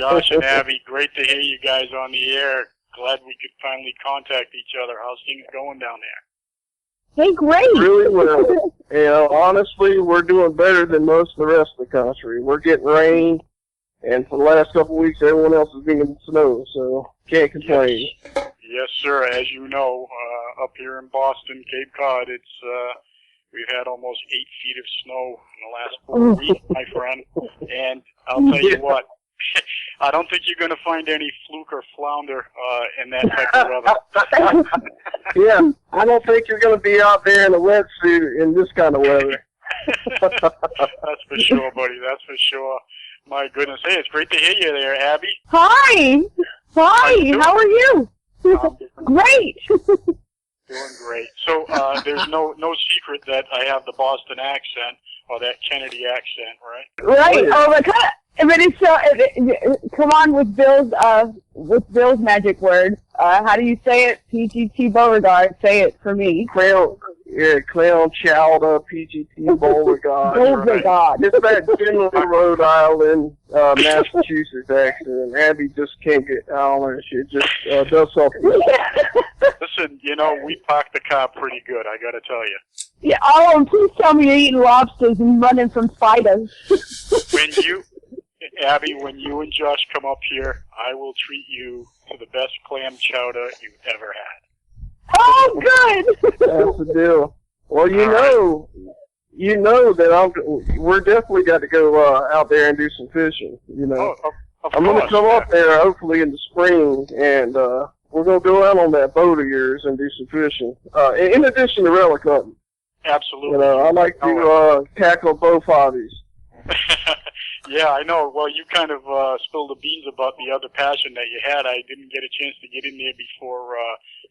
Josh and Abby, great to hear you guys on the air. Glad we could finally contact each other. How's things going down there? Hey, great. Really well. You know, honestly, we're doing better than most of the rest of the country. We're getting rain, and for the last couple of weeks, everyone else is getting snow, so can't complain. Yes, sir. As you know, up here in Boston, Cape Cod, we've had almost 8 feet of snow in the last 4 weeks, my friend. And I'll tell you what, I don't think you're going to find any fluke or flounder in that type of weather. Yeah, I don't think you're going to be out there in a wetsuit in this kind of weather. That's for sure, buddy. That's for sure. My goodness. Hey, it's great to hear you there, Abby. Hi. How are you? Great. Doing great. So there's no secret that I have the Boston accent or that Kennedy accent, right? Right. Oh my God. But it's so. Come on with Bill's magic word. How do you say it? PGT Beauregard. Say it for me. Clown Chowder, PGT Beauregard. Beauregard. It's that general Rhode Island, Massachusetts accent. Abby just can't get out on it. She just does something. Listen, you know, we parked the car pretty good, I gotta tell you. Yeah, and please tell me you're eating lobsters and running from spiders. Abby, when you and Josh come up here, I will treat you to the best clam chowder you've ever had. Oh, good. That's the deal. Well, you know that we're definitely got to go out there and do some fishing. You know, I'm going to come up there hopefully in the spring, and we're going to go out on that boat of yours and do some fishing. In addition to relic hunting. Absolutely. You know, I like to tackle both hobbies. Yeah, I know. Well, you kind of spilled the beans about the other passion that you had. I didn't get a chance to get in there before,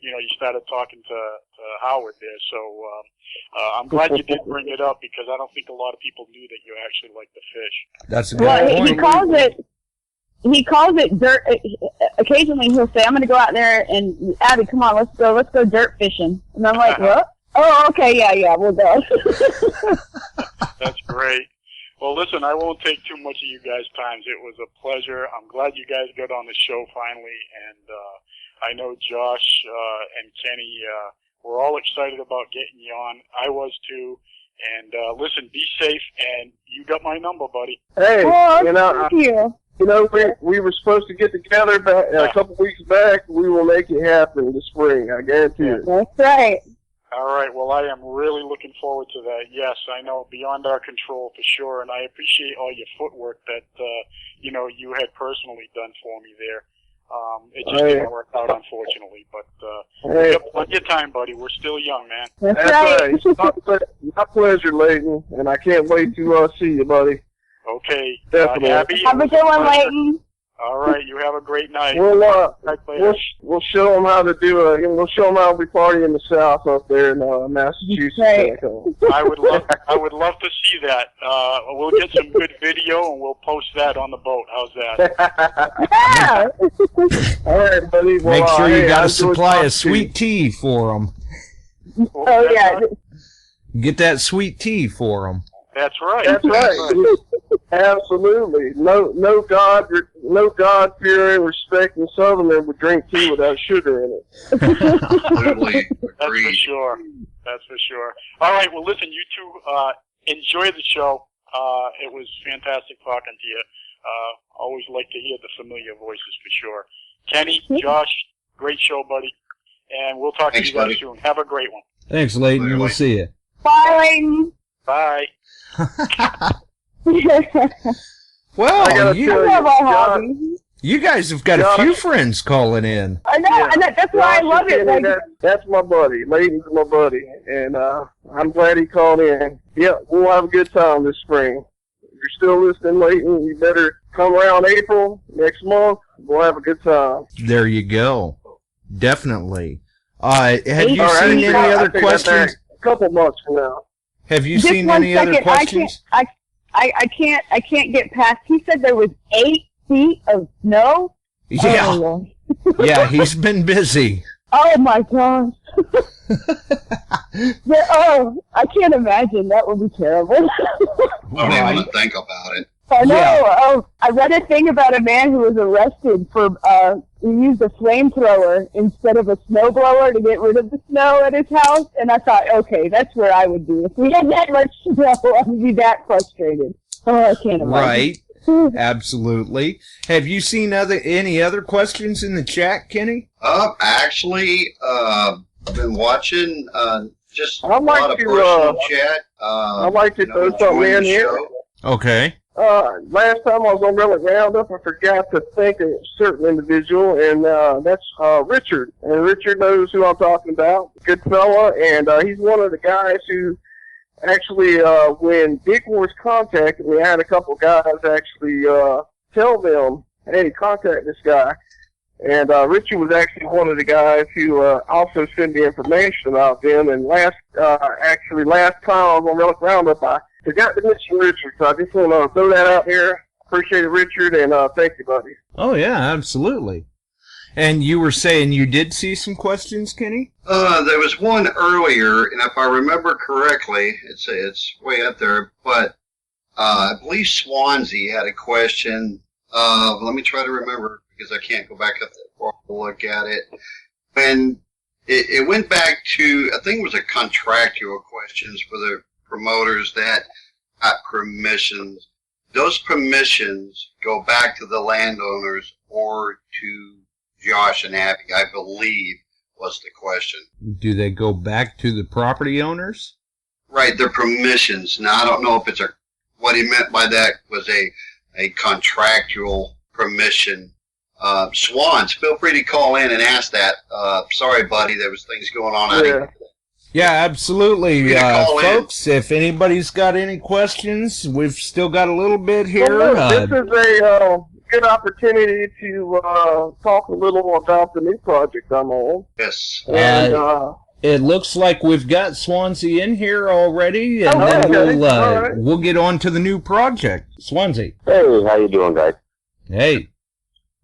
you started talking to Howard there. So I'm glad you did bring it up because I don't think a lot of people knew that you actually like to fish. That's a good point. He calls it dirt. Occasionally he'll say, I'm going to go out there and, Abby, come on, let's go dirt fishing. And I'm like, what? Oh, okay, yeah, we'll go. That's great. Well, listen, I won't take too much of you guys' time. It was a pleasure. I'm glad you guys got on the show finally, and I know Josh and Kenny were all excited about getting you on. I was too. And listen, be safe, and you got my number, buddy. Hey, Oh, thank you. You know, we were supposed to get together back, a couple weeks back. We will make it happen this spring. I guarantee it. That's right. All right. Well, I am really looking forward to that. Yes, I know, beyond our control for sure, and I appreciate all your footwork that you had personally done for me there. It just didn't work out, unfortunately. But you got plenty of time, buddy. We're still young, man. That's right. My pleasure, Leighton, and I can't wait to see you, buddy. Okay. Definitely. Abby, Have a good one, Leighton. All right. You have a great night. We'll show them how to do it. We'll show them how we party in the South up there in Massachusetts. Right. I would love to see that. We'll get some good video and we'll post that on the boat. How's that? Yeah. All right, buddy. Well, Make sure you got I a supply enjoyed of sweet tea for them. Oh, yeah. Get that sweet tea for them. That's right. That's right. Absolutely. No God fearing, respecting Southerner would drink tea without sugar in it. Absolutely. That's for sure. That's for sure. All right. Well, listen, you two enjoy the show. It was fantastic talking to you. Always like to hear the familiar voices for sure. Kenny, Josh, great show, buddy. And we'll talk to you guys soon. Have a great one. Thanks, Leighton. We'll see you. Bye, Leighton. Bye. Well, you, you guys have got a few friends calling in. I know, and that's why I love it. Like, that's my buddy. Leighton's my buddy, and I'm glad he called in. Yeah, we'll have a good time this spring. If you're still listening, Leighton, you better come around April next month. We'll have a good time. There you go. Definitely. Have you seen any other questions? A couple months from now. Have you seen any other questions? I can't get past. He said there was 8 feet of snow. Yeah. Oh, Yeah, he's been busy. oh my gosh. I can't imagine. That would be terrible. I don't even want to think about it. I know. Yeah. Oh, I read a thing about a man who was arrested for he used a flamethrower instead of a snowblower to get rid of the snow at his house, and I thought, okay, that's where I would be if we had that much snow. I would be that frustrated. Oh, I can't imagine. Right. Absolutely. Have you seen any other questions in the chat, Kenny? Actually, I've been watching just a I'd like lot of to, personal chat. I'd like to throw something in here. Okay. Last time I was on Relic Roundup, I forgot to thank a certain individual, and that's Richard. And Richard knows who I'm talking about. Good fella, and he's one of the guys who actually, when Big Wars contacted me, I had a couple guys actually tell them, hey, contact this guy. And Richard was actually one of the guys who also sent the information about them. And last time I was on Relic Roundup, I forgot to mention Richard, so I just want to throw that out here. Appreciate it, Richard, and thank you, buddy. Oh, yeah, absolutely. And you were saying you did see some questions, Kenny? There was one earlier, and if I remember correctly, it's way up there, but I believe Swansea had a question. Let me try to remember, because I can't go back up that far to look at it. And it went back to, I think it was a contractual questions for the promoters that got permissions. Those permissions go back to the landowners or to Josh and Abby, I believe, was the question. Do they go back to the property owners? Right, their permissions. Now, I don't know if what he meant by that was a contractual permission. Swans, feel free to call in and ask that. Sorry, buddy, there was things going on out here. Yeah, absolutely, folks. If anybody's got any questions, we've still got a little bit here. This is a good opportunity to talk a little about the new project I'm on. Yes. And, it looks like we've got Swansea in here already, and then we'll get on to the new project. Swansea. Hey, how you doing, guys? Hey.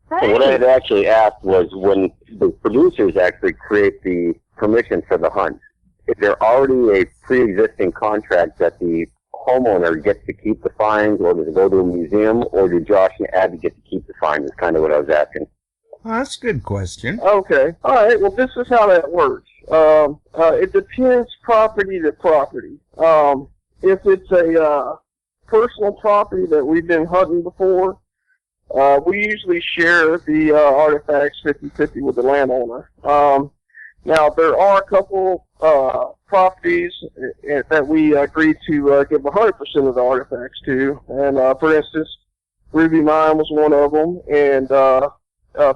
So what I had actually asked was when the producers actually create the permission for the hunt, is there already a pre-existing contract that the homeowner gets to keep the finds, or does it go to a museum, or do Josh and Abby get to keep the finds? Is kind of what I was asking. Well, that's a good question. Okay. All right. Well, this is how that works. It depends property to property. If it's a personal property that we've been hunting before, we usually share the artifacts 50-50 with the landowner. Now, there are a couple properties that we agreed to give 100% of the artifacts to. And, for instance, Ruby Mine was one of them, and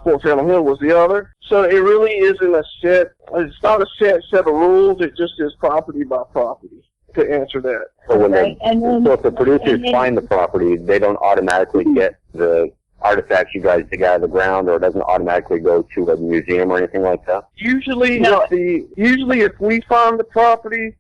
Fort Salem Hill was the other. So it really isn't it's not a set of rules, it just is property by property to answer that. So, so if the producers find the property, they don't automatically get the artifacts you guys dig out of the ground, or it doesn't automatically go to a museum or anything like that? Usually if we find the property,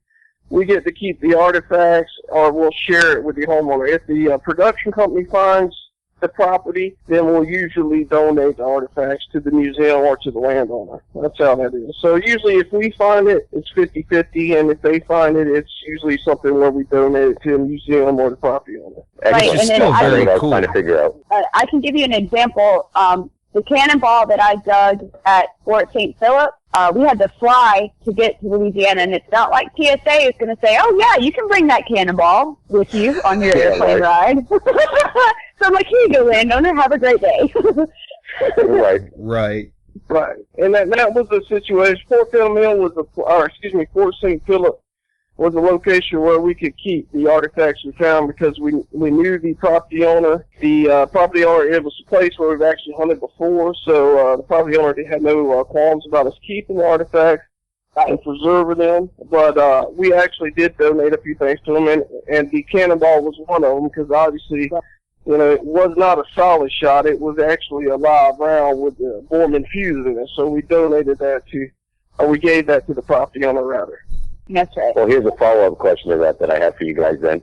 we get to keep the artifacts, or we'll share it with the homeowner. If the production company finds the property, then we'll usually donate the artifacts to the museum or to the landowner. That's how that is. So usually if we find it, it's 50-50, and if they find it, it's usually something where we donate it to a museum or the property owner. Right, Which is and still very cool. Trying to figure out. I can give you an example. The cannonball that I dug at Fort St. Philip, we had to fly to get to Louisiana, and it's not like TSA is going to say, oh, yeah, you can bring that cannonball with you on your airplane ride. So I'm like, here you go, landowner, have a great day. Right. Right. And that was the situation. Fort Salem Hill was Fort St. Philip was a location where we could keep the artifacts we found because we knew the property owner. The property owner, it was a place where we've actually hunted before, so the property owner had no qualms about us keeping the artifacts and preserving them. But we actually did donate a few things to them, and the cannonball was one of them because obviously, you know, it was not a solid shot. It was actually a live round with the Borman fuse in it, so we donated that we gave that to the property owner rather. That's right. Well, here's a follow-up question to that I have for you guys then.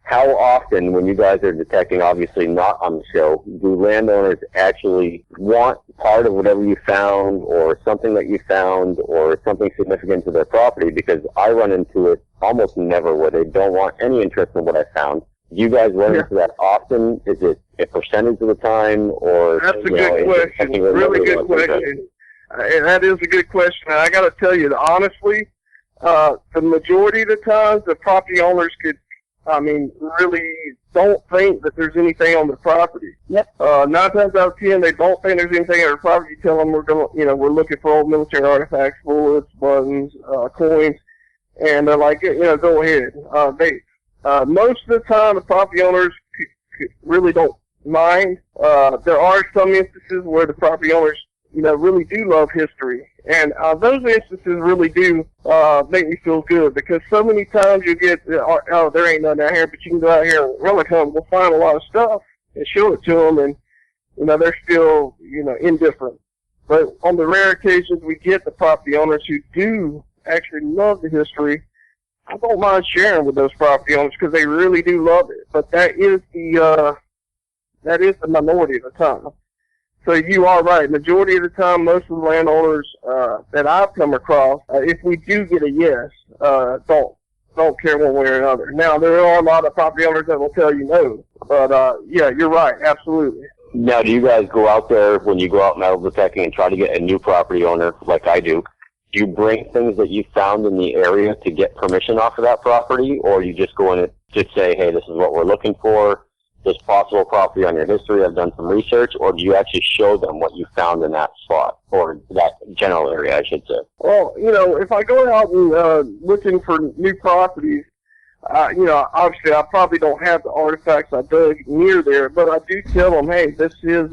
How often, when you guys are detecting, obviously not on the show, do landowners actually want part of whatever you found or something that you found or something significant to their property? Because I run into it almost never where they don't want any interest in what I found. Do you guys run into that often? Is it a percentage of the time? Or that's a good question. Really good question. That is a good question. I got to tell you, honestly, the majority of the times, the property owners really don't think that there's anything on the property. Yep. 9 times out of 10, they don't think there's anything on the property. You tell them we're looking for old military artifacts, bullets, buttons, coins, and they're like, go ahead. Most of the time, the property owners really don't mind. There are some instances where the property owners, really do love history. And those instances really do make me feel good because so many times you get, oh, there ain't nothing out here, but you can go out here and relic hunt. We'll find a lot of stuff and show it to them, and they're still indifferent. But on the rare occasions we get the property owners who do actually love the history, I don't mind sharing with those property owners because they really do love it. But that is the minority of the time. So you are right. Majority of the time, most of the landowners that I've come across, if we do get a yes, don't care one way or another. Now, there are a lot of property owners that will tell you no. But, yeah, you're right. Absolutely. Now, do you guys go out there when you go out metal detecting and try to get a new property owner like I do? Do you bring things that you found in the area to get permission off of that property, or you just go in and just say, hey, this is what we're looking for, this possible property on your history, I've done some research, or do you actually show them what you found in that spot, or that general area, I should say? Well, if I go out and looking for new properties, obviously I probably don't have the artifacts I dug near there, but I do tell them, hey, this is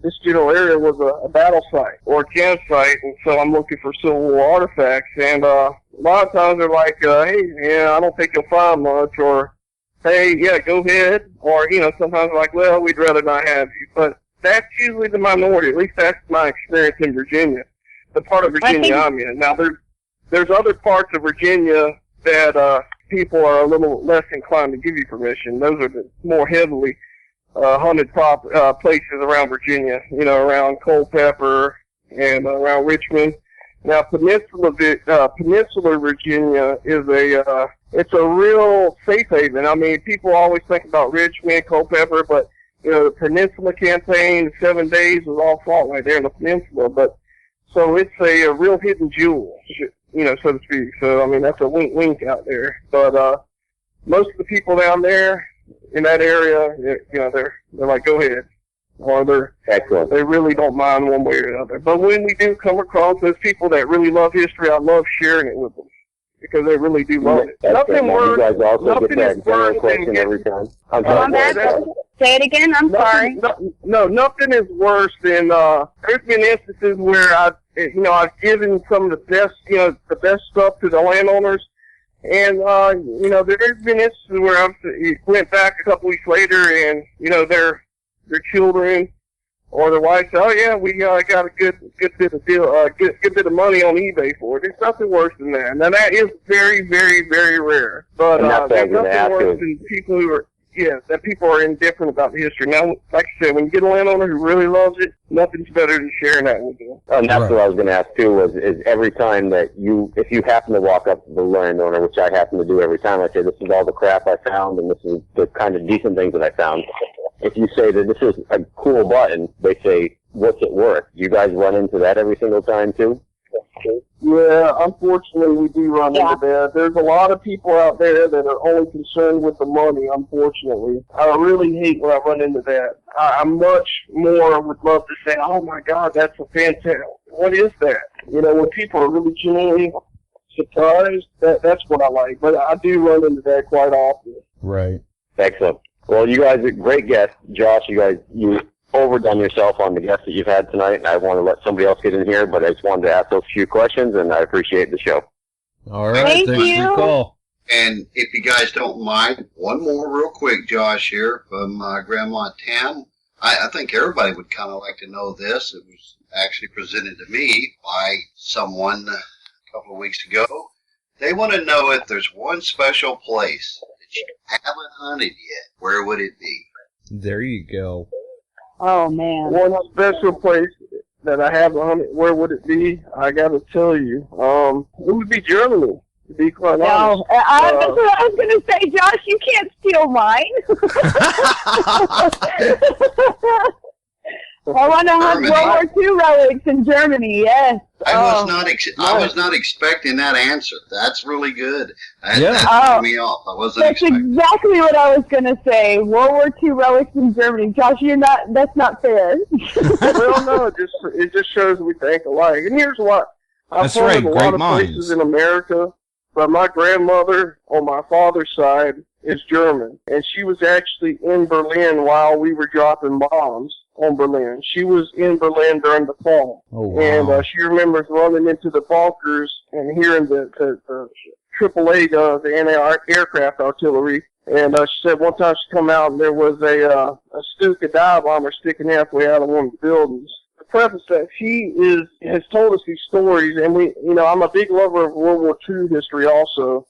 this general area was a battle site or a campsite, and so I'm looking for Civil War artifacts. And a lot of times they're like, hey, I don't think you'll find much, or hey, yeah, go ahead. Or, sometimes like, well, we'd rather not have you. But that's usually the minority. At least that's my experience in Virginia, the part of Virginia I'm in. Now, there's other parts of Virginia that people are a little less inclined to give you permission. Those are the more heavily hunted places around Virginia, around Culpeper and around Richmond. Now, Peninsular Virginia is it's a real safe haven. I mean, people always think about Richmond, Culpeper, but, you know, the Peninsula campaign, 7 days was all fought right there in the Peninsula. But, so it's a real hidden jewel, you know, so to speak. So, I mean, that's a wink out there. But, most of the people down there in that area, you know, they're like, go ahead. Or Excellent. they really don't mind one way or the other. But when we do come across those people that really love history, I love sharing it with them. Because they really do love it. Nothing worse. You guys also nothing get is that general worse question than every time. I'm Come sorry. back. Say it again. I'm sorry. No, nothing is worse than there's been instances where I've given some of the best, you know, the best stuff to the landowners, and you know, there's been instances where I went back a couple weeks later, and you know, their children or their wife said, "Oh yeah, we got a good bit of deal, good bit of money on eBay for it." There's nothing worse than that. Now that is very, very, very rare. But there's nothing worse than people who are that people are indifferent about the history. Now, like I said, when you get a landowner who really loves it, nothing's better than sharing that with them. And that's what I was going to ask too. Is every time that if you happen to walk up to the landowner, which I happen to do every time, I say, "This is all the crap I found, and this is the kind of decent things that I found." If you say that this is a cool button, they say, "What's it worth?" You guys run into that every single time too? Yeah, unfortunately, we do run into that. There's a lot of people out there that are only concerned with the money, unfortunately. I really hate when I run into that. I much more would love to say, "Oh my God, that's a fantastic. What is that?" You know, when people are really genuinely surprised, that's what I like. But I do run into that quite often. Right. Excellent. Well, you guys are great guests. Josh, you overdone yourself on the guests that you've had tonight, and I want to let somebody else get in here, but I just wanted to ask those few questions, and I appreciate the show. All right. Thank Thanks you. for your call. And if you guys don't mind, one more real quick, Josh, here from Grandma Tam. I think everybody would kind of like to know this. It was actually presented to me by someone a couple of weeks ago. They want to know if there's one special place that you haven't hunted yet. Where would it be? There you go. Oh man. One special place that I haven't hunted, where would it be? I got to tell you, it would be Germany. To be quite honest. That's what I was going to say, Josh. You can't steal mine. I want to hunt World War II relics in Germany. Yes. I was not expecting that answer. That's really good. That threw me off. I wasn't That's expecting. exactly what I was going to say. World War II relics in Germany. Josh, that's not fair. Well, no, it just shows we think alike. And here's what. I've hunted a lot of places in America, but my grandmother on my father's side is German, and she was actually in Berlin while we were dropping bombs on Berlin. She was in Berlin during the fall. Oh, wow. And she remembers running into the bunkers and hearing the AAA guns, the anti-aircraft artillery. And she said one time she come out and there was a Stuka dive bomber sticking halfway out of one of the buildings. To preface that, she has told us these stories, and I'm a big lover of World War II history also.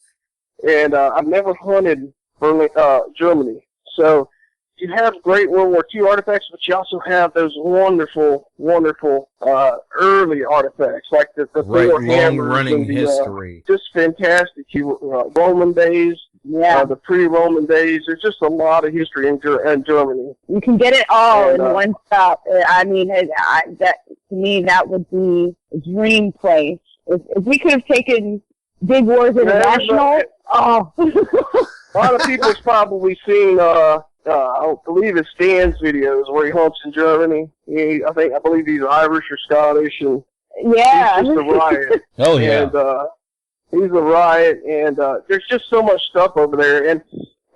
And I've never hunted Berlin, Germany. So you have great World War II artifacts, but you also have those wonderful, wonderful early artifacts, like the four hammers, long-running history. Just fantastic. Roman days, the pre-Roman days. There's just a lot of history in Germany. You can get it all in one stop. I mean, to me, that would be a dream place. If we could have taken Big Wars International, a lot of people's probably seen. I believe it's Stan's videos where he hunts in Germany. I believe he's Irish or Scottish, and he's just a riot. Oh yeah, and he's a riot, and there's just so much stuff over there. And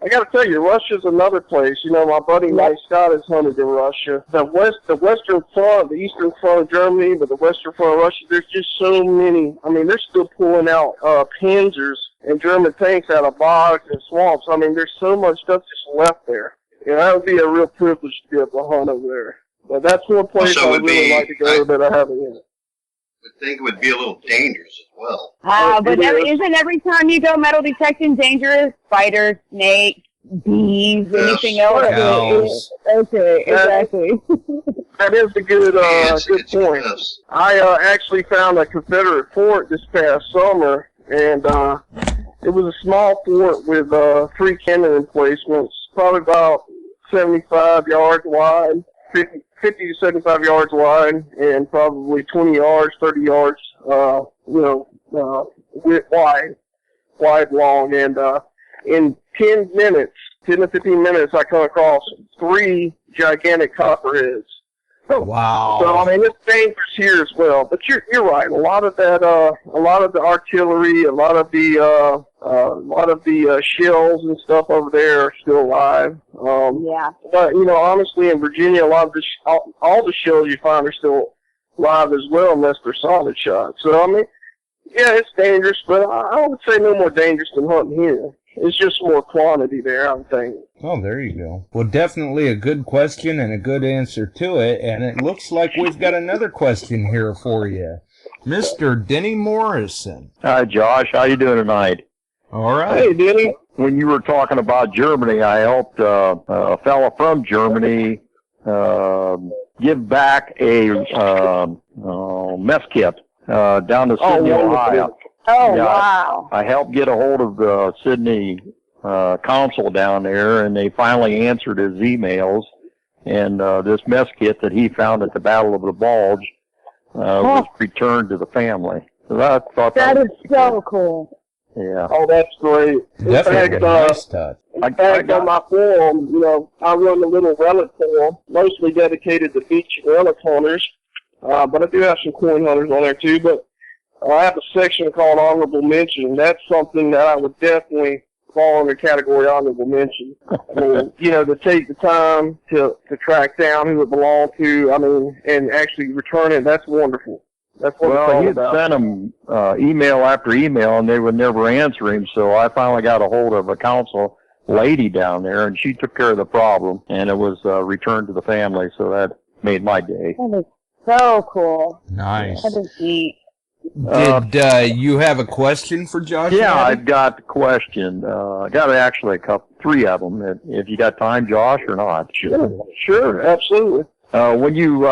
I got to tell you, Russia's another place. My buddy Mike Scott has hunted in Russia. The Western Front, the Eastern Front of Germany, but the Western Front of Russia. There's just so many. I mean, they're still pulling out Panzers and German tanks out of bogs and swamps. I mean, there's so much stuff just left there. That would be a real privilege to be able to hunt over there. But that's one place I would really like to go that I haven't yet. I think it would be a little dangerous as well. But isn't every time you go metal detecting dangerous? Spiders, snakes, bees, anything else? Cows. Okay, exactly. That is a good point. I actually found a Confederate fort this past summer, and It was a small fort with 3 cannon emplacements, probably about 75 yards wide, 50 to 75 yards wide, and probably 20 yards, 30 yards, wide, long. And in 10 to 15 minutes, I come across 3 gigantic copperheads. Wow. So I mean, it's dangerous here as well. But you're right. A lot of the artillery, a lot of the shells and stuff over there are still alive. Yeah. But honestly, in Virginia, a lot of all the shells you find are still live as well, unless they're solid shot. So I mean, yeah, it's dangerous, but I would say no more dangerous than hunting here. It's just more quantity there, I would think. Oh, there you go. Well, definitely a good question and a good answer to it, and it looks like we've got another question here for you. Mr. Denny Morrison. Hi, Josh. How you doing tonight? All right. Hey, Denny. When you were talking about Germany, I helped a fellow from Germany give back a mess kit down to Sydney, Ohio. Oh, Yeah, wow. I helped get a hold of the Sydney consul down there, and they finally answered his emails. And this mess kit that he found at the Battle of the Bulge was returned to the family. So I thought That is was so cool. Yeah. Oh, that's great. Definitely a nice touch. In fact, on my forum, I run a little relic forum, mostly dedicated to beach relic hunters, but I do have some coin hunters on there too. But I have a section called Honorable Mention. That's something that I would definitely fall under category Honorable Mention. I mean, to take the time to track down who it belonged to, I mean, and actually return it, that's wonderful. That's what it's all he'd about. sent them email after email, and they would never answer him, so I finally got a hold of a council lady down there, and she took care of the problem, and it was returned to the family, so that made my day. That is so cool. Nice. That is neat. Did you have a question for Josh? Yeah, I've got a question. I got actually 3 of them, if you got time, Josh, or not. Sure, absolutely. When you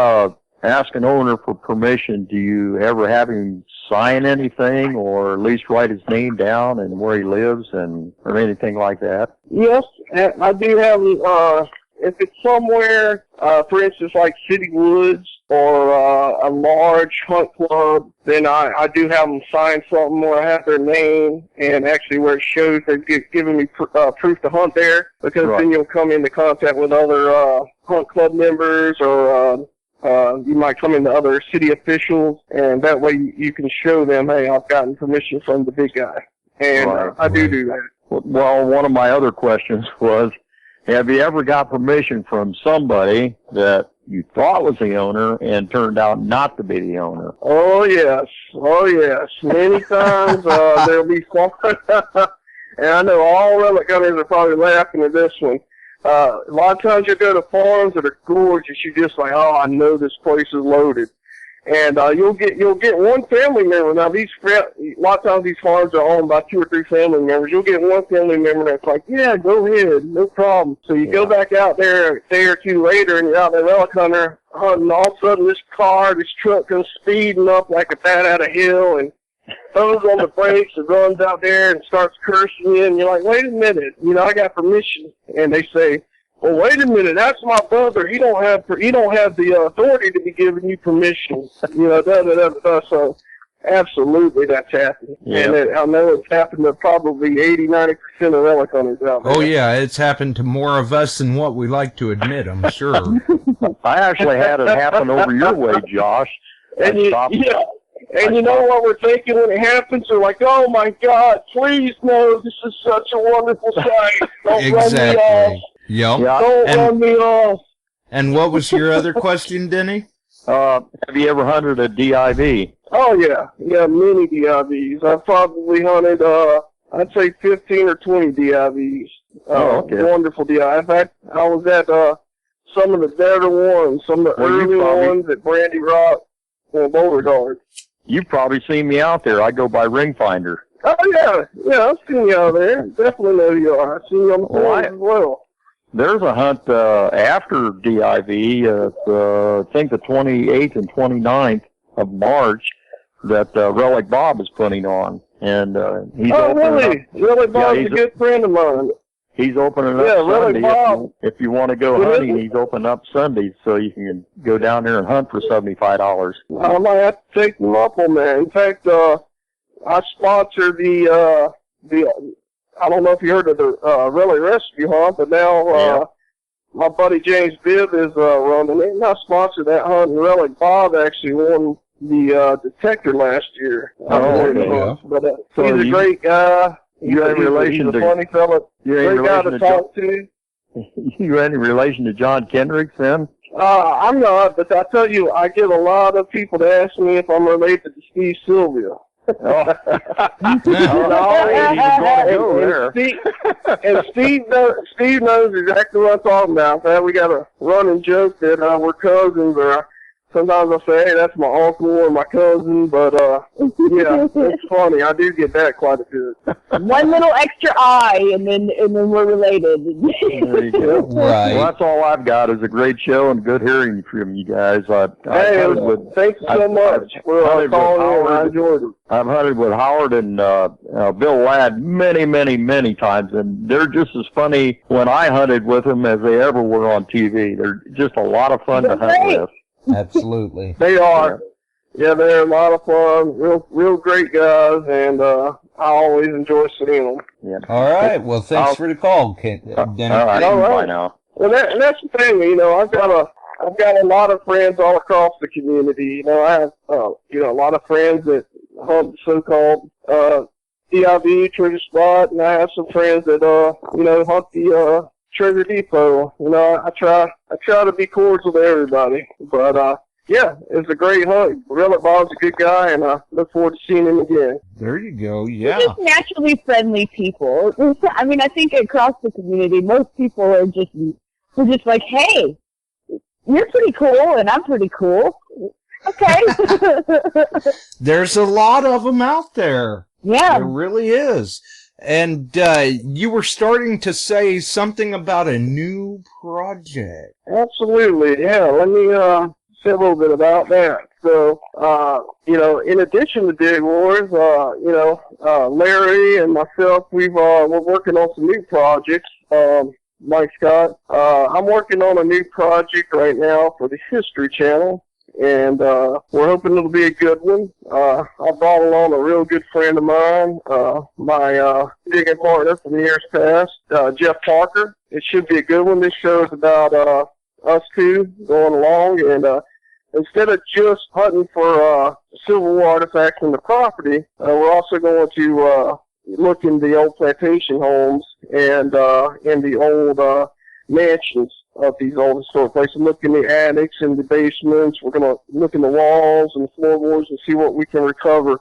ask an owner for permission, do you ever have him sign anything, or at least write his name down and where he lives, or anything like that? Yes, I do have, if it's somewhere, for instance, like City Woods or a large hunt club, then I do have them sign something where I have their name and actually where it shows they've given me proof to hunt there, because then you'll come into contact with other hunt club members, or you might come into other city officials, and that way you can show them, hey, I've gotten permission from the big guy. And I do that. Well, one of my other questions was, have you ever got permission from somebody that you thought was the owner and turned out not to be the owner? Oh, yes. Many times there'll be some, and I know all relic hunters are probably laughing at this one. A lot of times you go to farms that are gorgeous. You're just like, oh, I know this place is loaded. And you'll get one family member. Now, a lot of times these farms are owned by 2 or 3 family members. You'll get one family member that's like, yeah, go ahead, no problem. So you go back out there a day or 2 later, and you're out there relic hunter hunting. All of a sudden, this truck comes speeding up like a bat out of hell, and throws on the brakes and runs out there and starts cursing you. And you're like, wait a minute, I got permission. And they say, well, wait a minute, that's my brother. He don't have the authority to be giving you permission. So absolutely that's happened. Yep. And I know it's happened to probably 80-90% of relic hunters out there. Oh, yeah, it's happened to more of us than what we like to admit, I'm sure. I actually had it happen over your way, Josh. And you know what we're thinking when it happens? We're like, oh, my God, please, no, this is such a wonderful sight. Don't run me off. Yep. Don't run me off. And what was your other question, Denny? Have you ever hunted a DIV? Oh, yeah. Yeah, many DIVs. I've probably hunted, I'd say 15 or 20 DIVs. Okay. Wonderful DIV. In fact, I was at some of the better ones, some of the early ones at Brandy Rock and Boulder Guard. You've probably seen me out there. I go by RingFinder. Oh, yeah. Yeah, I've seen you out there. Definitely know who you are. I've seen you on the forums as well. There's a hunt after DIV, I think the 28th and 29th of March, that Relic Bob is putting on. And he's Oh, opening really? up. Really, Bob's a good friend of mine. He's opening up really, Sunday. Bob. If you want to go hunting, he's opening up Sundays, so you can go down there and hunt for $75. I might have to take them up on that. In fact, I sponsor the I don't know if you heard of the Rally Rescue Hunt, but now my buddy James Bibb is running it, and I sponsor that hunt. And Rally Bob actually won the detector last year. But he's a great guy. He's a funny fella. Great guy to talk to. You any relation to John Kendricks, then? I'm not, but I tell you, I get a lot of people to ask me if I'm related to Steve Sylvia. Steve knows exactly what I'm talking about. Man, we got a running joke that we're cousins, or sometimes I say, hey, that's my uncle or my cousin, but yeah, it's funny. I do get that quite a bit. One little extra I, and then we're related. There you go. Right. Well, that's all I've got is a great show and good hearing from you guys. Thanks so much for calling in. I enjoyed it. I've hunted with Howard and Bill Ladd many times, and they're just as funny when I hunted with them as they ever were on TV. They're just a lot of fun to hunt with. Absolutely. They are. Yeah, they're a lot of fun. Real great guys, and I always enjoy seeing them. Yeah. All right. Well, thanks for the call, Dennis. All right. Bye now. Well, that's the thing. You know, I've got a lot of friends all across the community. You know, I have a lot of friends that hunt the so-called DIV treasure spot, and I have some friends that hunt the Treasure Depot. You know, I try to be cordial to everybody. But yeah, it's a great hunt. Really, Bob's a good guy, and I look forward to seeing him again. There you go. Yeah. We're just naturally friendly people. I mean, I think across the community, most people are just like, hey, you're pretty cool, and I'm pretty cool. Okay. There's a lot of them out there. Yeah. There really is. And you were starting to say something about a new project. Absolutely, yeah. Let me say a little bit about that. So, in addition to Dig Wars, Larry and myself, we're working on some new projects. Mike Scott, I'm working on a new project right now for the History Channel. And we're hoping it'll be a good one. I brought along a real good friend of mine, my digging partner from years past, Jeff Parker. It should be a good one. This show is about us two going along, and instead of just hunting for Civil War artifacts in the property, we're also going to look in the old plantation homes and in the old mansions of these old historic places. Look in the attics and the basements. We're going to look in the walls and the floorboards and see what we can recover.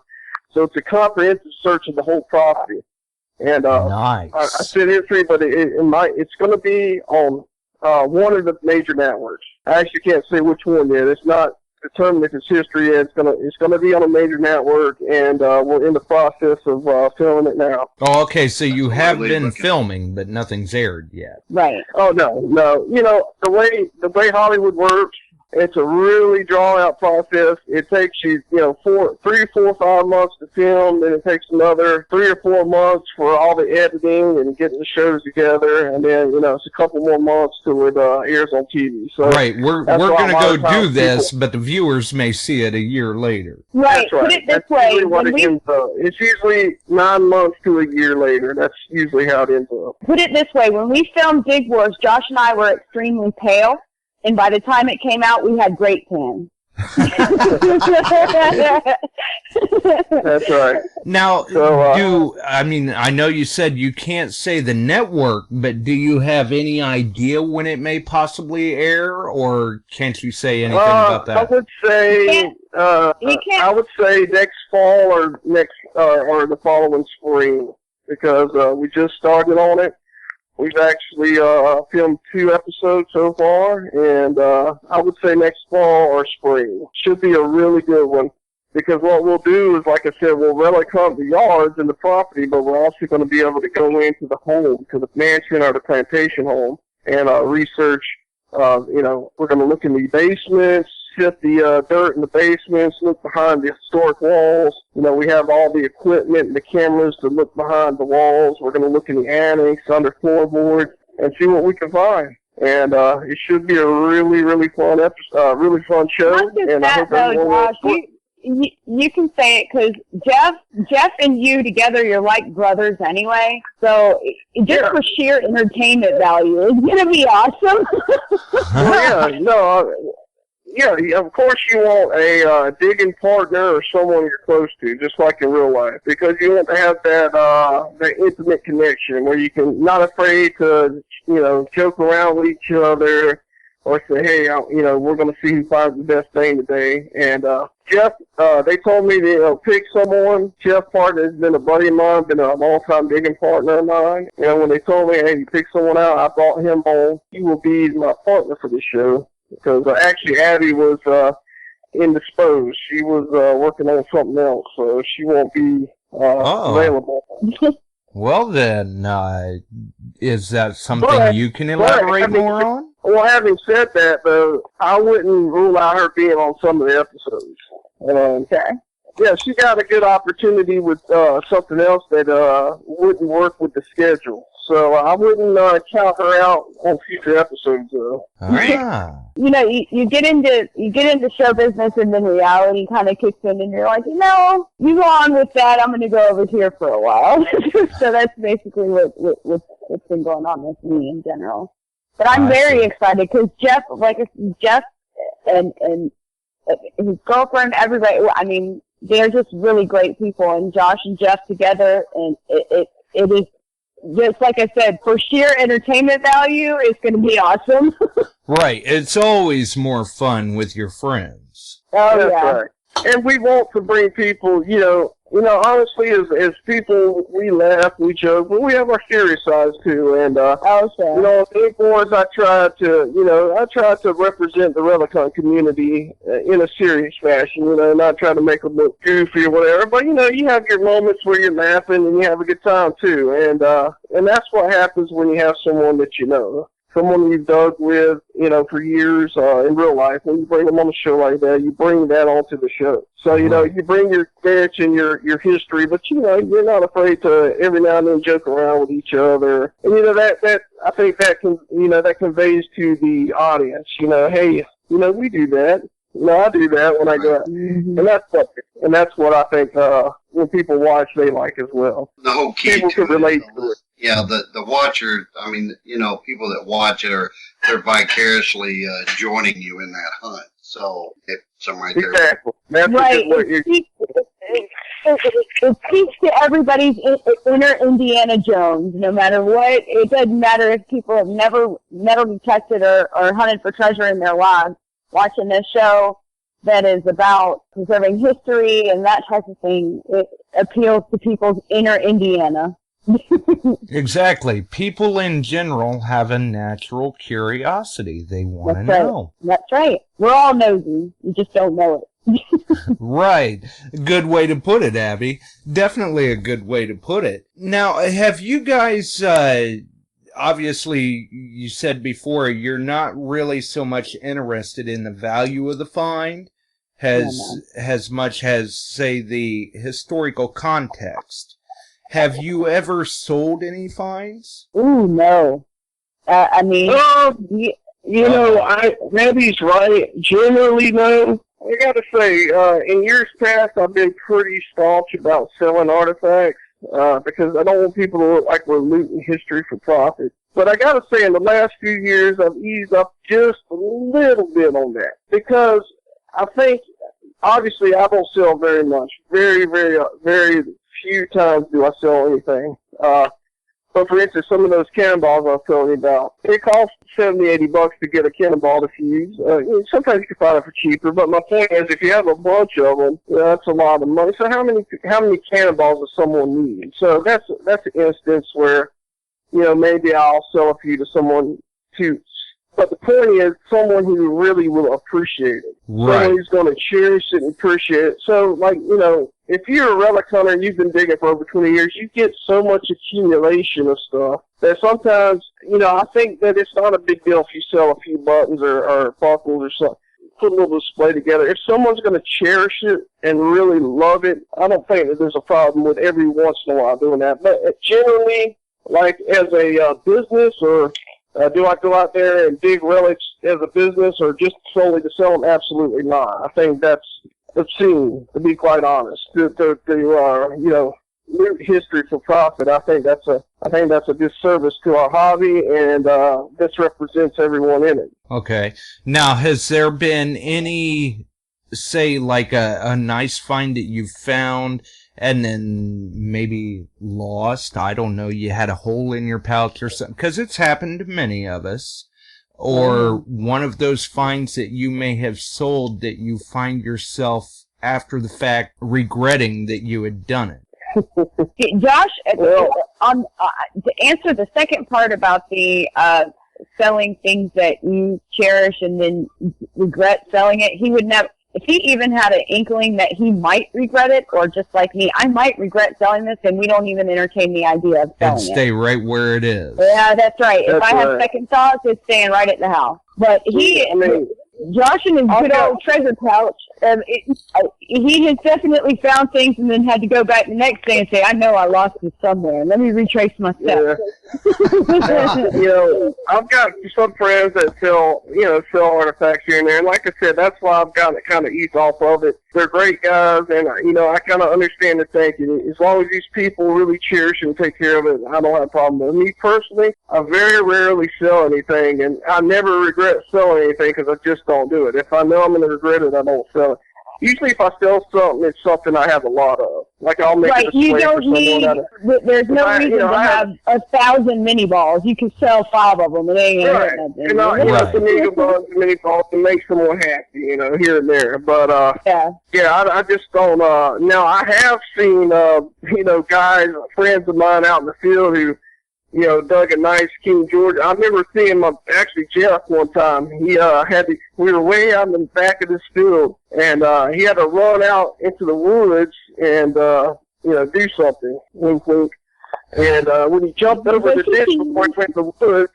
So it's a comprehensive search of the whole property. And nice. I said history, but it's going to be on one of the major networks. I actually can't say which one yet. It's not determined if it's history yet. It's going to be on a major network, and we're in the process of filming it now. Oh, okay. So you have been filming, but nothing's aired yet. Right. Oh no. You know the way Hollywood works. It's a really drawn-out process. It takes you, 3, 4, 5 months to film, then it takes another 3 or 4 months for all the editing and getting the shows together, and then, it's a couple more months till it airs on TV. So right, we're going to go do this, but the viewers may see it a year later. Right. That's right. Put it this That's way. usually what it ends up. It's usually 9 months to a year later. That's usually how it ends up. Put it this way. When we filmed Dig Wars, Josh and I were extremely pale. And by the time it came out, we had great tan. That's right. Now, I know you said you can't say the network, but do you have any idea when it may possibly air, or can't you say anything about that? I would say next fall or or the following spring, because we just started on it. We've actually filmed 2 episodes so far, and I would say next fall or spring. Should be a really good one, because what we'll do is, like I said, we'll relic hunt the yards and the property, but we're also going to be able to go into the home, to the mansion or the plantation home, and research. We're going to look in the basements, sift the dirt in the basements, look behind the historic walls. You know, we have all the equipment and the cameras to look behind the walls. We're going to look in the annex, under floorboards, and see what we can find. And it should be a really, really fun episode, really fun show. Not just and that, I hope though, everyone Josh. You can say it because Jeff and you together, you're like brothers anyway. So just for sheer entertainment value, it's going to be awesome. Yeah, of course you want a digging partner or someone you're close to, just like in real life, because you want to have that intimate connection where you can not afraid to, you know, joke around with each other or say, hey, we're going to see who finds the best thing today. And Jeff, they told me to pick someone. Jeff partner has been a buddy of mine, been a long-time digging partner of mine. You know, when they told me, hey, you pick someone out, I brought him on. He will be my partner for this show. Because actually Abby was indisposed. She was working on something else, so she won't be available. Well then, is that something you can elaborate more on? Well, having said that, though, I wouldn't rule out her being on some of the episodes. Okay. Yeah, she got a good opportunity with something else that wouldn't work with the schedule. So I wouldn't count her out on future episodes. You know, you get into show business, and then reality kind of kicks in, and you're like, you go on with that. I'm going to go over here for a while. So that's basically what's been going on with me in general. But I'm very excited because Jeff and his girlfriend, everybody. I mean, they're just really great people, and Josh and Jeff together, and it is. Just like I said, for sheer entertainment value, it's going to be awesome. Right. It's always more fun with your friends. Oh, that's right. And we want to bring people, honestly, as people, we laugh, we joke, but we have our serious sides too. And, big boys, I try to represent the Relicon community in a serious fashion, not try to make them look goofy or whatever. But, you have your moments where you're laughing and you have a good time too. And that's what happens when you have someone that someone you've dug with, for years in real life. When you bring them on a show like that, you bring that onto the show. So, you bring your bench and your history, but, you're not afraid to every now and then joke around with each other. And, that I think that that conveys to the audience, hey, we do that. I do that when I go out. And that's what I think when people watch, they like as well. The whole key people can relate to it. Yeah, the watcher, I mean, people that watch it they're vicariously joining you in that hunt. So, something right there. Exactly. That's right. It speaks to everybody's inner Indiana Jones, no matter what. It doesn't matter if people have never metal detected or hunted for treasure in their lives. Watching this show that is about preserving history and that type of thing, it appeals to people's inner Indiana. Exactly. People in general have a natural curiosity. They want to know. That's right. We're all nosy. You just don't know it. Right. Good way to put it, Abby. Definitely a good way to put it. Now, have you guys, obviously, you said before, you're not really so much interested in the value of the find as much as, say, the historical context. Have you ever sold any finds? Ooh, no. I mean... Abby's right. Generally, no. I gotta say, in years past, I've been pretty staunch about selling artifacts, because I don't want people to look like we're looting history for profit. But I gotta say, in the last few years, I've eased up just a little bit on that. Because I think, obviously, I don't sell very much. Very, very, very few times do I sell anything. But for instance, some of those cannonballs I was telling you about, it costs $70-$80 to get a cannonball to fuse. Sometimes you can find it for cheaper, but my point is, if you have a bunch of them, that's a lot of money. So how many cannonballs does someone need? So that's an instance where, maybe I'll sell a few to someone too. But the point is, someone who really will appreciate it. Right. Someone who's going to cherish it and appreciate it. So, if you're a relic hunter and you've been digging for over 20 years, you get so much accumulation of stuff that sometimes, I think that it's not a big deal if you sell a few buttons or buckles or something. put a little display together. If someone's going to cherish it and really love it, I don't think that there's a problem with every once in a while doing that. But generally, like as a business, or do I go out there and dig relics as a business or just solely to sell them? Absolutely not. I think that's obscene, to be quite honest. To loot history for profit, I think that's a disservice to our hobby, and this represents everyone in it. Okay. Now, has there been any, say, like a nice find that you found and then maybe lost? I don't know, you had a hole in your pouch or something, because it's happened to many of us. Or one of those finds that you may have sold that you find yourself, after the fact, regretting that you had done it. Josh, to answer the second part about the selling things that you cherish and then regret selling it, he would never. If he even had an inkling that he might regret it, or just like me, I might regret selling this, and we don't even entertain the idea of selling it. And stay right where it is. Yeah, that's right. If I have second thoughts, it's staying right at the house. But Josh in his good old treasure pouch, he has definitely found things and then had to go back the next day and say, I know I lost it somewhere. Let me retrace my steps. Yeah. I've got some friends that sell artifacts here and there. And like I said, that's why I've gotten to kind of ease off of it. They're great guys, and, I kind of understand the thinking. As long as these people really cherish and take care of it, I don't have a problem with it. Me personally, I very rarely sell anything, and I never regret selling anything because I just don't do it. If I know I'm going to regret it, I don't sell it. Usually if I sell something, it's something I have a lot of. Like I'll make a display for someone. There's no reason to have 1,000 mini balls. You can sell 5 of them. It ain't going to hurt nothing. And some mini balls to make someone happy, here and there. But, I just don't, now I have seen, guys, friends of mine out in the field who, dug a nice King George. I remember seeing Jeff one time. We were way out in the back of this field, and he had to run out into the woods and, do something. Wink, wink. And when he jumped over the ditch before he went to the woods,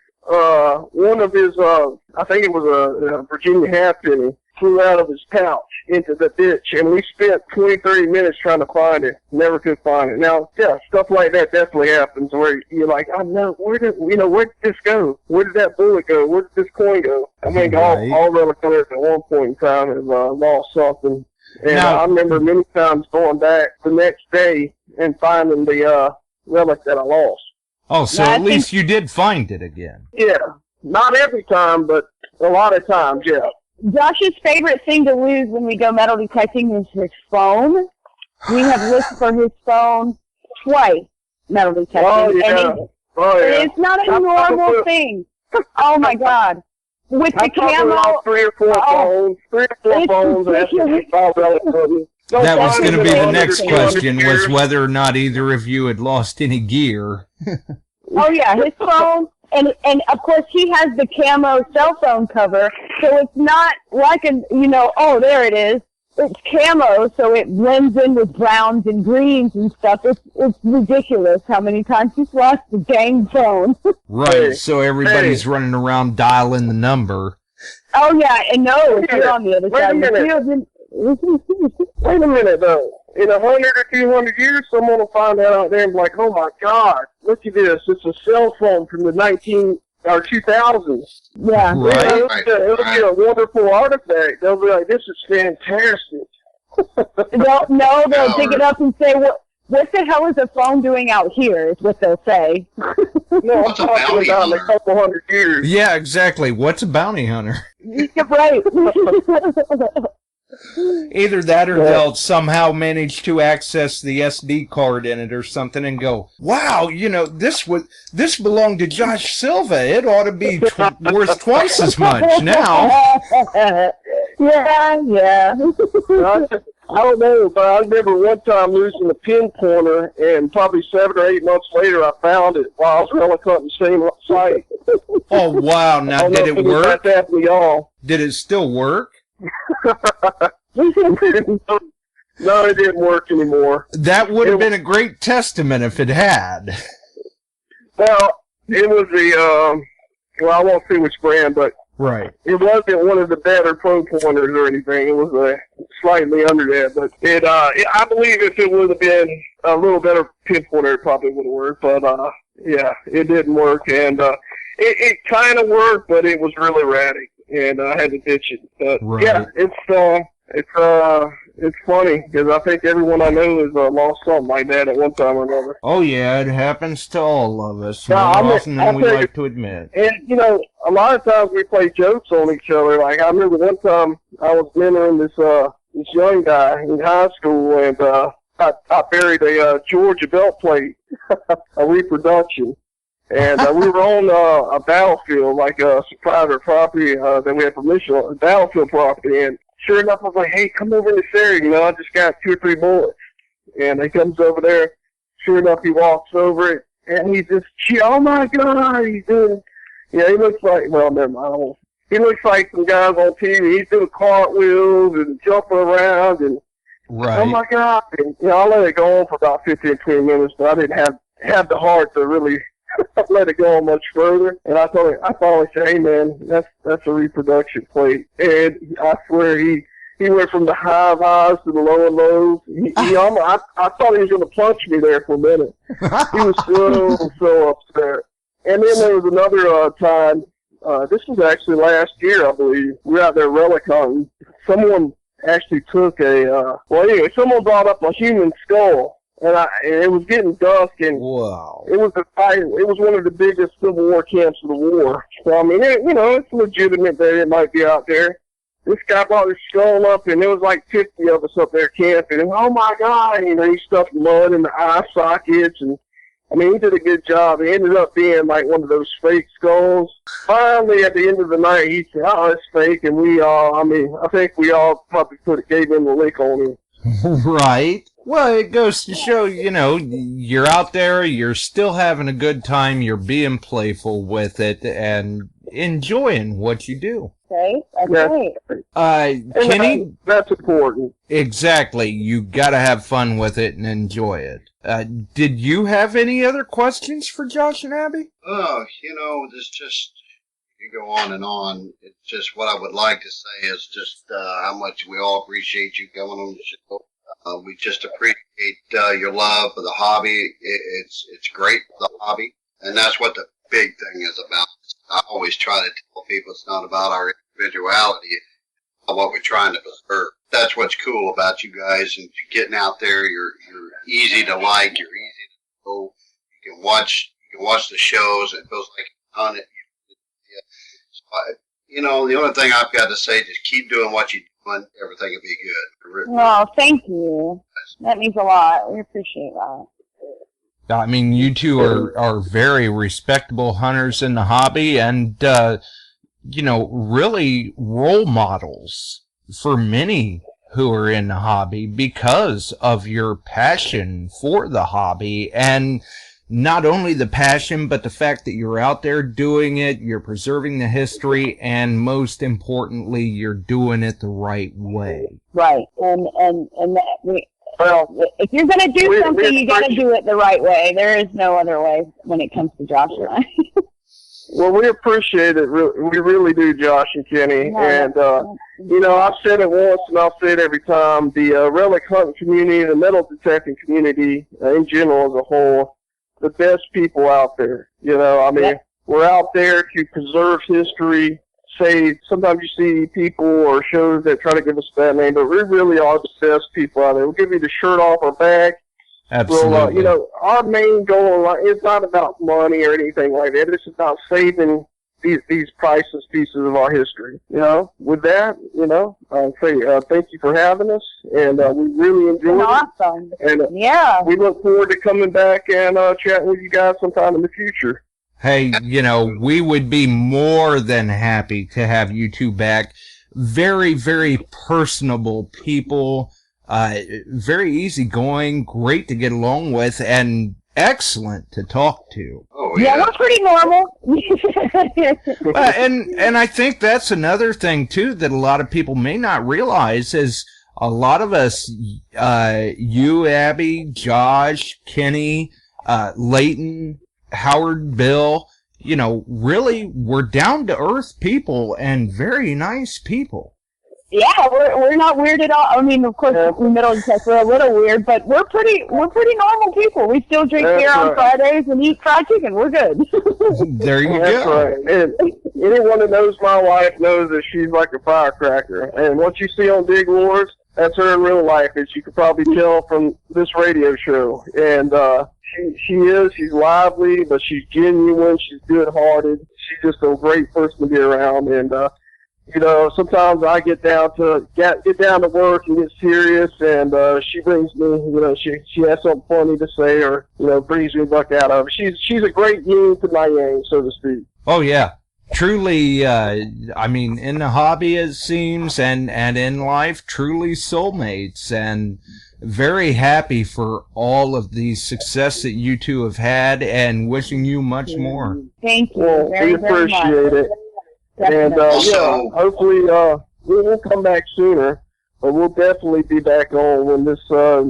one of his, I think it was a Virginia halfpenny, flew out of his pouch into the ditch, and we spent 20-30 minutes trying to find it. Never could find it. Now, stuff like that definitely happens where you're like, I know, where did this go? Where did that bullet go? Where did this coin go? I think all reliquaries at one point in time have lost something. And I remember many times going back the next day and finding the relic that I lost. Oh, so at least you did find it again. Yeah. Not every time, but a lot of times, yeah. Josh's favorite thing to lose when we go metal detecting is his phone. We have looked for his phone twice, metal detecting. Oh, yeah. And it's not a normal thing. Oh, my God. With the camo. 3 or 4 phones. 3 or 4 phones. That was going to be the next question, was whether or not either of you had lost any gear. Oh, yeah, his phone. And of course he has the camo cell phone cover, so it's not like there it is. It's camo, so it blends in with browns and greens and stuff. It's ridiculous how many times he's lost the dang phone. Right, so everybody's running around dialing the number. Oh yeah, and if you're on the other side of the field, wait a minute though. In 100 or 200 years, someone will find that out there and be like, oh my God, look at this. It's a cell phone from the 2000s. Yeah. Right. It'll be a wonderful artifact. They'll be like, this is fantastic. They'll pick it up and say, what the hell is a phone doing out here, is what they'll say. No, I'm talking about in a couple hundred years. Yeah, exactly. What's a bounty hunter? You're right. Either that or they'll somehow manage to access the SD card in it or something and go, wow, this belonged to Josh Silva. It ought to be worth twice as much now. Yeah. I don't know, but I remember one time losing a pin pointer, and probably 7 or 8 months later I found it while I was relic hunting the same site. Oh, wow. Now, did it work? Did it still work? No, it didn't work anymore. That would have been a great testament if it had. Well, it was I won't say which brand, but Right. It wasn't one of the better pro pointers or anything. It was slightly under that, but I believe if it would have been a little better pinpointer, it probably would have worked. But yeah, it didn't work, and it kind of worked, but it was really erratic, and I had to ditch it. But Right. yeah, it's funny because I think everyone I know has lost something like that at one time or another. Oh yeah, it happens to all of us No, more often than we like to admit. And you know, a lot of times we play jokes on each other. Like I remember one time I was mentoring this young guy in high school, and I buried a Georgia belt plate, a reproduction. And we were on a battlefield, like some private property that we had permission on, battlefield property. And sure enough, I was like, hey, come over in this area. You know, I just got 2 or 3 bullets. And he comes over there. Sure enough, he walks over it. And he's just, oh, my God, he's doing, yeah, he looks like, well, never mind. He looks like some guys on TV. He's doing cartwheels and jumping around. And, Right. oh, my God. And, you know, I let it go on for about 15, 20 minutes, but I didn't have the heart to really let it go on much further. And I finally said, hey man, that's a reproduction plate. And I swear he went from the high highs to the low lows. I thought he was going to punch me there for a minute. He was so upset. And then there was another time, this was actually last year, I believe. We were out there relic hunting. Someone actually took someone brought up a human skull. And it was getting dusk, and wow. It was one of the biggest Civil War camps of the war. So I mean, it's legitimate that it might be out there. This guy brought his skull up, and there was like 50 of us up there camping. And oh my God, he stuffed mud in the eye sockets, and I mean, he did a good job. It ended up being like one of those fake skulls. Finally, at the end of the night, he said, "Oh, it's fake," and I think we all probably gave him the lick on him. Right. Well, it goes to show, you're out there, you're still having a good time, you're being playful with it, and enjoying what you do. Okay, that's right. Kenny? That's important. Exactly. You gotta have fun with it and enjoy it. Did you have any other questions for Josh and Abby? Oh, there's just, you go on and on. It's just what I would like to say is just how much we all appreciate you coming on the show. We just appreciate your love for the hobby. It's great for the hobby, and that's what the big thing is about. I always try to tell people it's not about our individuality, it's about what we're trying to preserve. That's what's cool about you guys, and you're getting out there. You're easy to like. You're easy to go. You can watch the shows. And it feels like you've done it. So the only thing I've got to say is just keep doing what you're doing. Everything will be good. Well, thank you. That means a lot. We appreciate that. I mean, you two are very respectable hunters in the hobby, and really role models for many who are in the hobby because of your passion for the hobby. And not only the passion, but the fact that you're out there doing it, you're preserving the history, and most importantly, you're doing it the right way. Right. And if you're going to do something, you got to do it the right way. There is no other way when it comes to Josh and I. Well, we appreciate it. We really do, Josh and Kenny. No, and, I've said it once and I'll say it every time. The relic hunting community, the metal detecting community in general as a whole, the best people out there. We're out there to preserve history. Sometimes you see people or shows that try to give us a bad name, but we really are the best people out there. We'll give you the shirt off our back. Absolutely. Our main goal is not about money or anything like that. It's about saving these priceless pieces of our history. With that, I'll say thank you for having us, and we really enjoyed it. Awesome. And we look forward to coming back and chatting with you guys sometime in the future. Hey, we would be more than happy to have you two back. Very, very personable people, very easygoing, great to get along with, and excellent to talk to. Oh, yeah, we're pretty normal. And I think that's another thing, too, that a lot of people may not realize is a lot of us, you, Abby, Josh, Kenny, Leighton, Howard, Bill, really we're down to earth people and very nice people. Yeah, we're not weird at all. I mean, of course, we middle detect, we're a little weird, but we're pretty normal people. We still drink beer on Fridays and eat fried chicken. We're good. There you That's go. right. And anyone that knows my wife knows that she's like a firecracker. And what you see on Dig Wars, that's her in real life, as you could probably tell from this radio show. And she's lively, but she's genuine, she's good-hearted. She's just a great person to be around. And sometimes I get down to work and get serious, and she brings me, she has something funny to say, or brings me back out of it. She's a great yin to my yang, so to speak. Oh yeah, truly. In the hobby it seems, and in life, truly soulmates, and very happy for all of the success that you two have had, and wishing you much more. Thank you. Well, we appreciate it. And hopefully we'll come back sooner, but we'll definitely be back on when this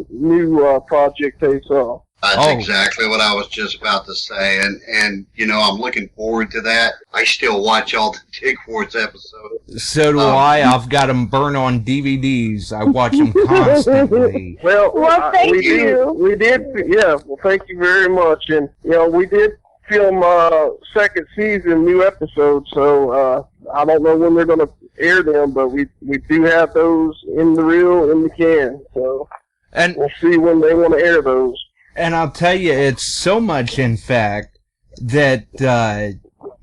new project takes off. That's exactly what I was just about to say, and I'm looking forward to that. I still watch all the Dig Wars episodes. So do I. I've got them burned on DVDs. I watch them constantly. Well, thank you. We did. Yeah. Well, thank you very much. And we did film second season new episodes, so I don't know when they're going to air them, but we do have those in the reel, in the can, so we'll see when they want to air those. And I'll tell you, it's so much, in fact, that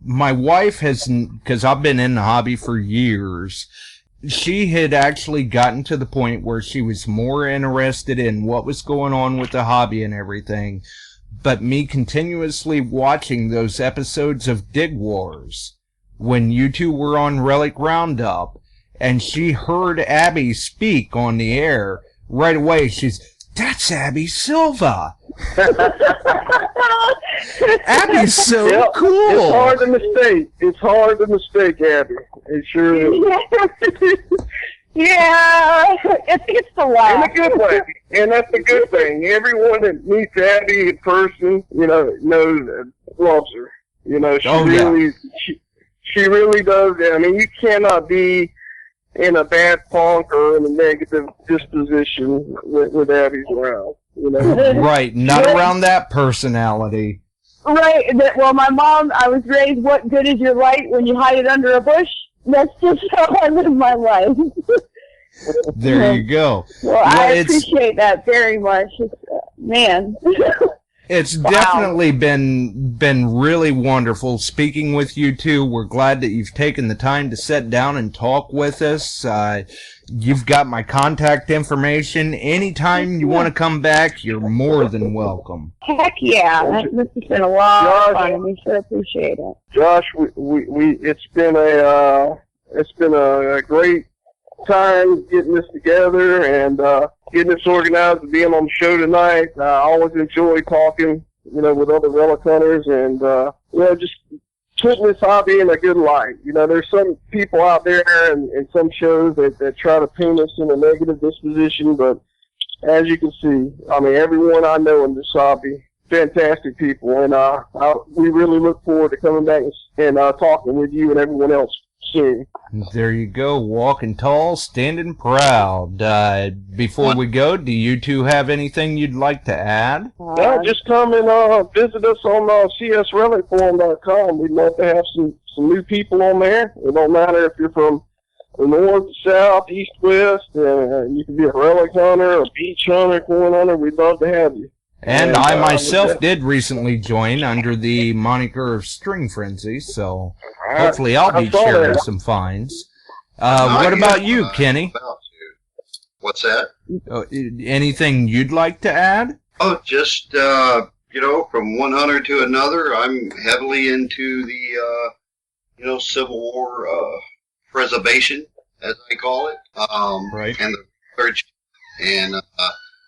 my wife has, because I've been in the hobby for years, she had actually gotten to the point where she was more interested in what was going on with the hobby and everything. But me continuously watching those episodes of Dig Wars when you two were on Relic Roundup, and she heard Abby speak on the air, right away that's Abby Silva. Abby's so cool. It's hard to mistake Abby. It sure is. Yeah, it's the laugh. In a good way, and that's the good thing. Everyone that meets Abby in person, loves her. She really does. I mean, you cannot be in a bad funk or in a negative disposition with Abby's around. Right, not around that personality. Right. Well, my mom, I was raised, what good is your light when you hide it under a bush? That's just how I live my life. There you go. Well, I appreciate that very much. Man. It's definitely been really wonderful speaking with you two. We're glad that you've taken the time to sit down and talk with us. You've got my contact information. Anytime you want to come back, you're more than welcome. Heck yeah. This has been a lot of fun, and we sure appreciate it. Josh, it's been a great time getting this together and getting this organized and being on the show tonight. I always enjoy talking, with other relic hunters and, just putting this hobby in a good light. There's some people out there and some shows that try to paint us in a negative disposition, but as you can see, everyone I know in this hobby, fantastic people, and we really look forward to coming back and talking with you and everyone else soon. There you go, walking tall, standing proud. Before we go, do you two have anything you'd like to add? Just come and visit us on csrelicforum.com. We'd love to have some new people on there. It don't matter if you're from the north, south, east, west. You can be a relic hunter, a beach hunter, corn hunter. We'd love to have you. And I myself did recently join under the moniker of String Frenzy, so hopefully I'll be sharing some finds. What about you, Kenny? What's that? Anything you'd like to add? Oh, just, from one hunter to another, I'm heavily into the, Civil War preservation, as I call it. Right. And the research. And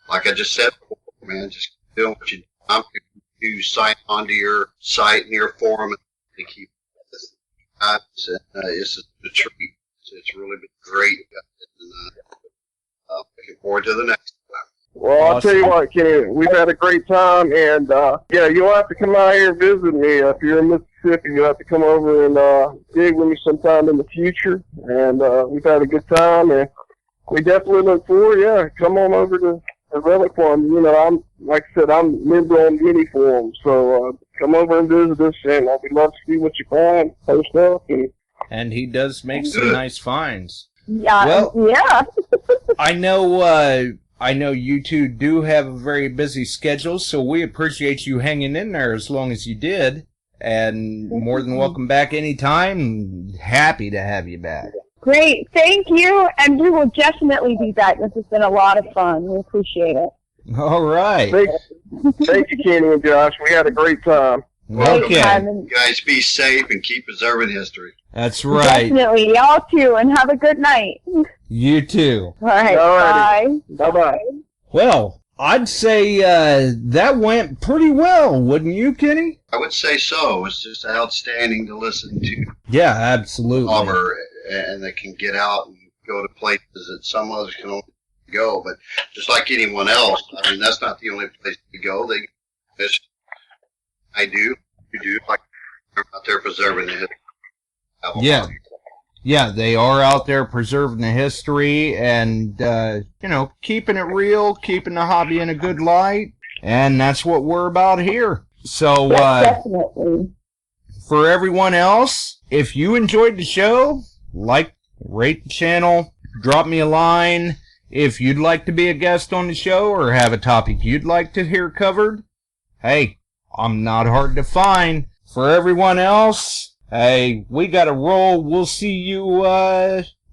like I just said before, man, just doing what you do. I'm going to sign onto your site and your forum to keep this. It's a treat. It's really been great. And, looking forward to the next one. Well, I'll tell you what, Kenny, we've had a great time, and yeah, you'll have to come out here and visit me. If you're in Mississippi, you'll have to come over and dig with me sometime in the future. And we've had a good time, and we definitely look forward. Come on over to the Relic Farm. You know, like I said, I'm a member on the Forum, so come over and visit us, and we'd love to see what you find, post up, and he does make some nice finds. Yeah, well, yeah. I know you two do have a very busy schedule, so we appreciate you hanging in there as long as you did. And more than welcome back anytime. Happy to have you back. Great. Thank you. And we will definitely be back. This has been a lot of fun. We appreciate it. All right. Thank you, Kenny and Josh. We had a great time. Okay. You guys be safe and keep preserving history. That's right. Definitely. Y'all too. And have a good night. You too. All right. Bye. Bye-bye. Well, I'd say that went pretty well, wouldn't you, Kenny? I would say so. It's just outstanding to listen to. Yeah, absolutely. Cover, and they can get out and go to places that some others can only go. But just like anyone else, I mean, that's not the only place to go. They fish. I do. You do. Like they're out there preserving the history. Yeah. Yeah, they are out there preserving the history and, keeping it real, keeping the hobby in a good light. And that's what we're about here. So, definitely. For everyone else, if you enjoyed the show, rate the channel, drop me a line. If you'd like to be a guest on the show or have a topic you'd like to hear covered, hey, I'm not hard to find. For everyone else, hey, we got to roll. We'll see you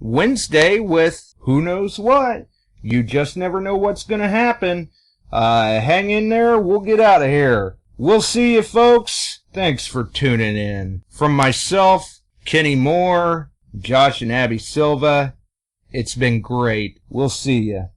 Wednesday with who knows what. You just never know what's going to happen. Hang in there. We'll get out of here. We'll see you, folks. Thanks for tuning in. From myself, Kenny Moore, Josh and Abby Silva, it's been great. We'll see you.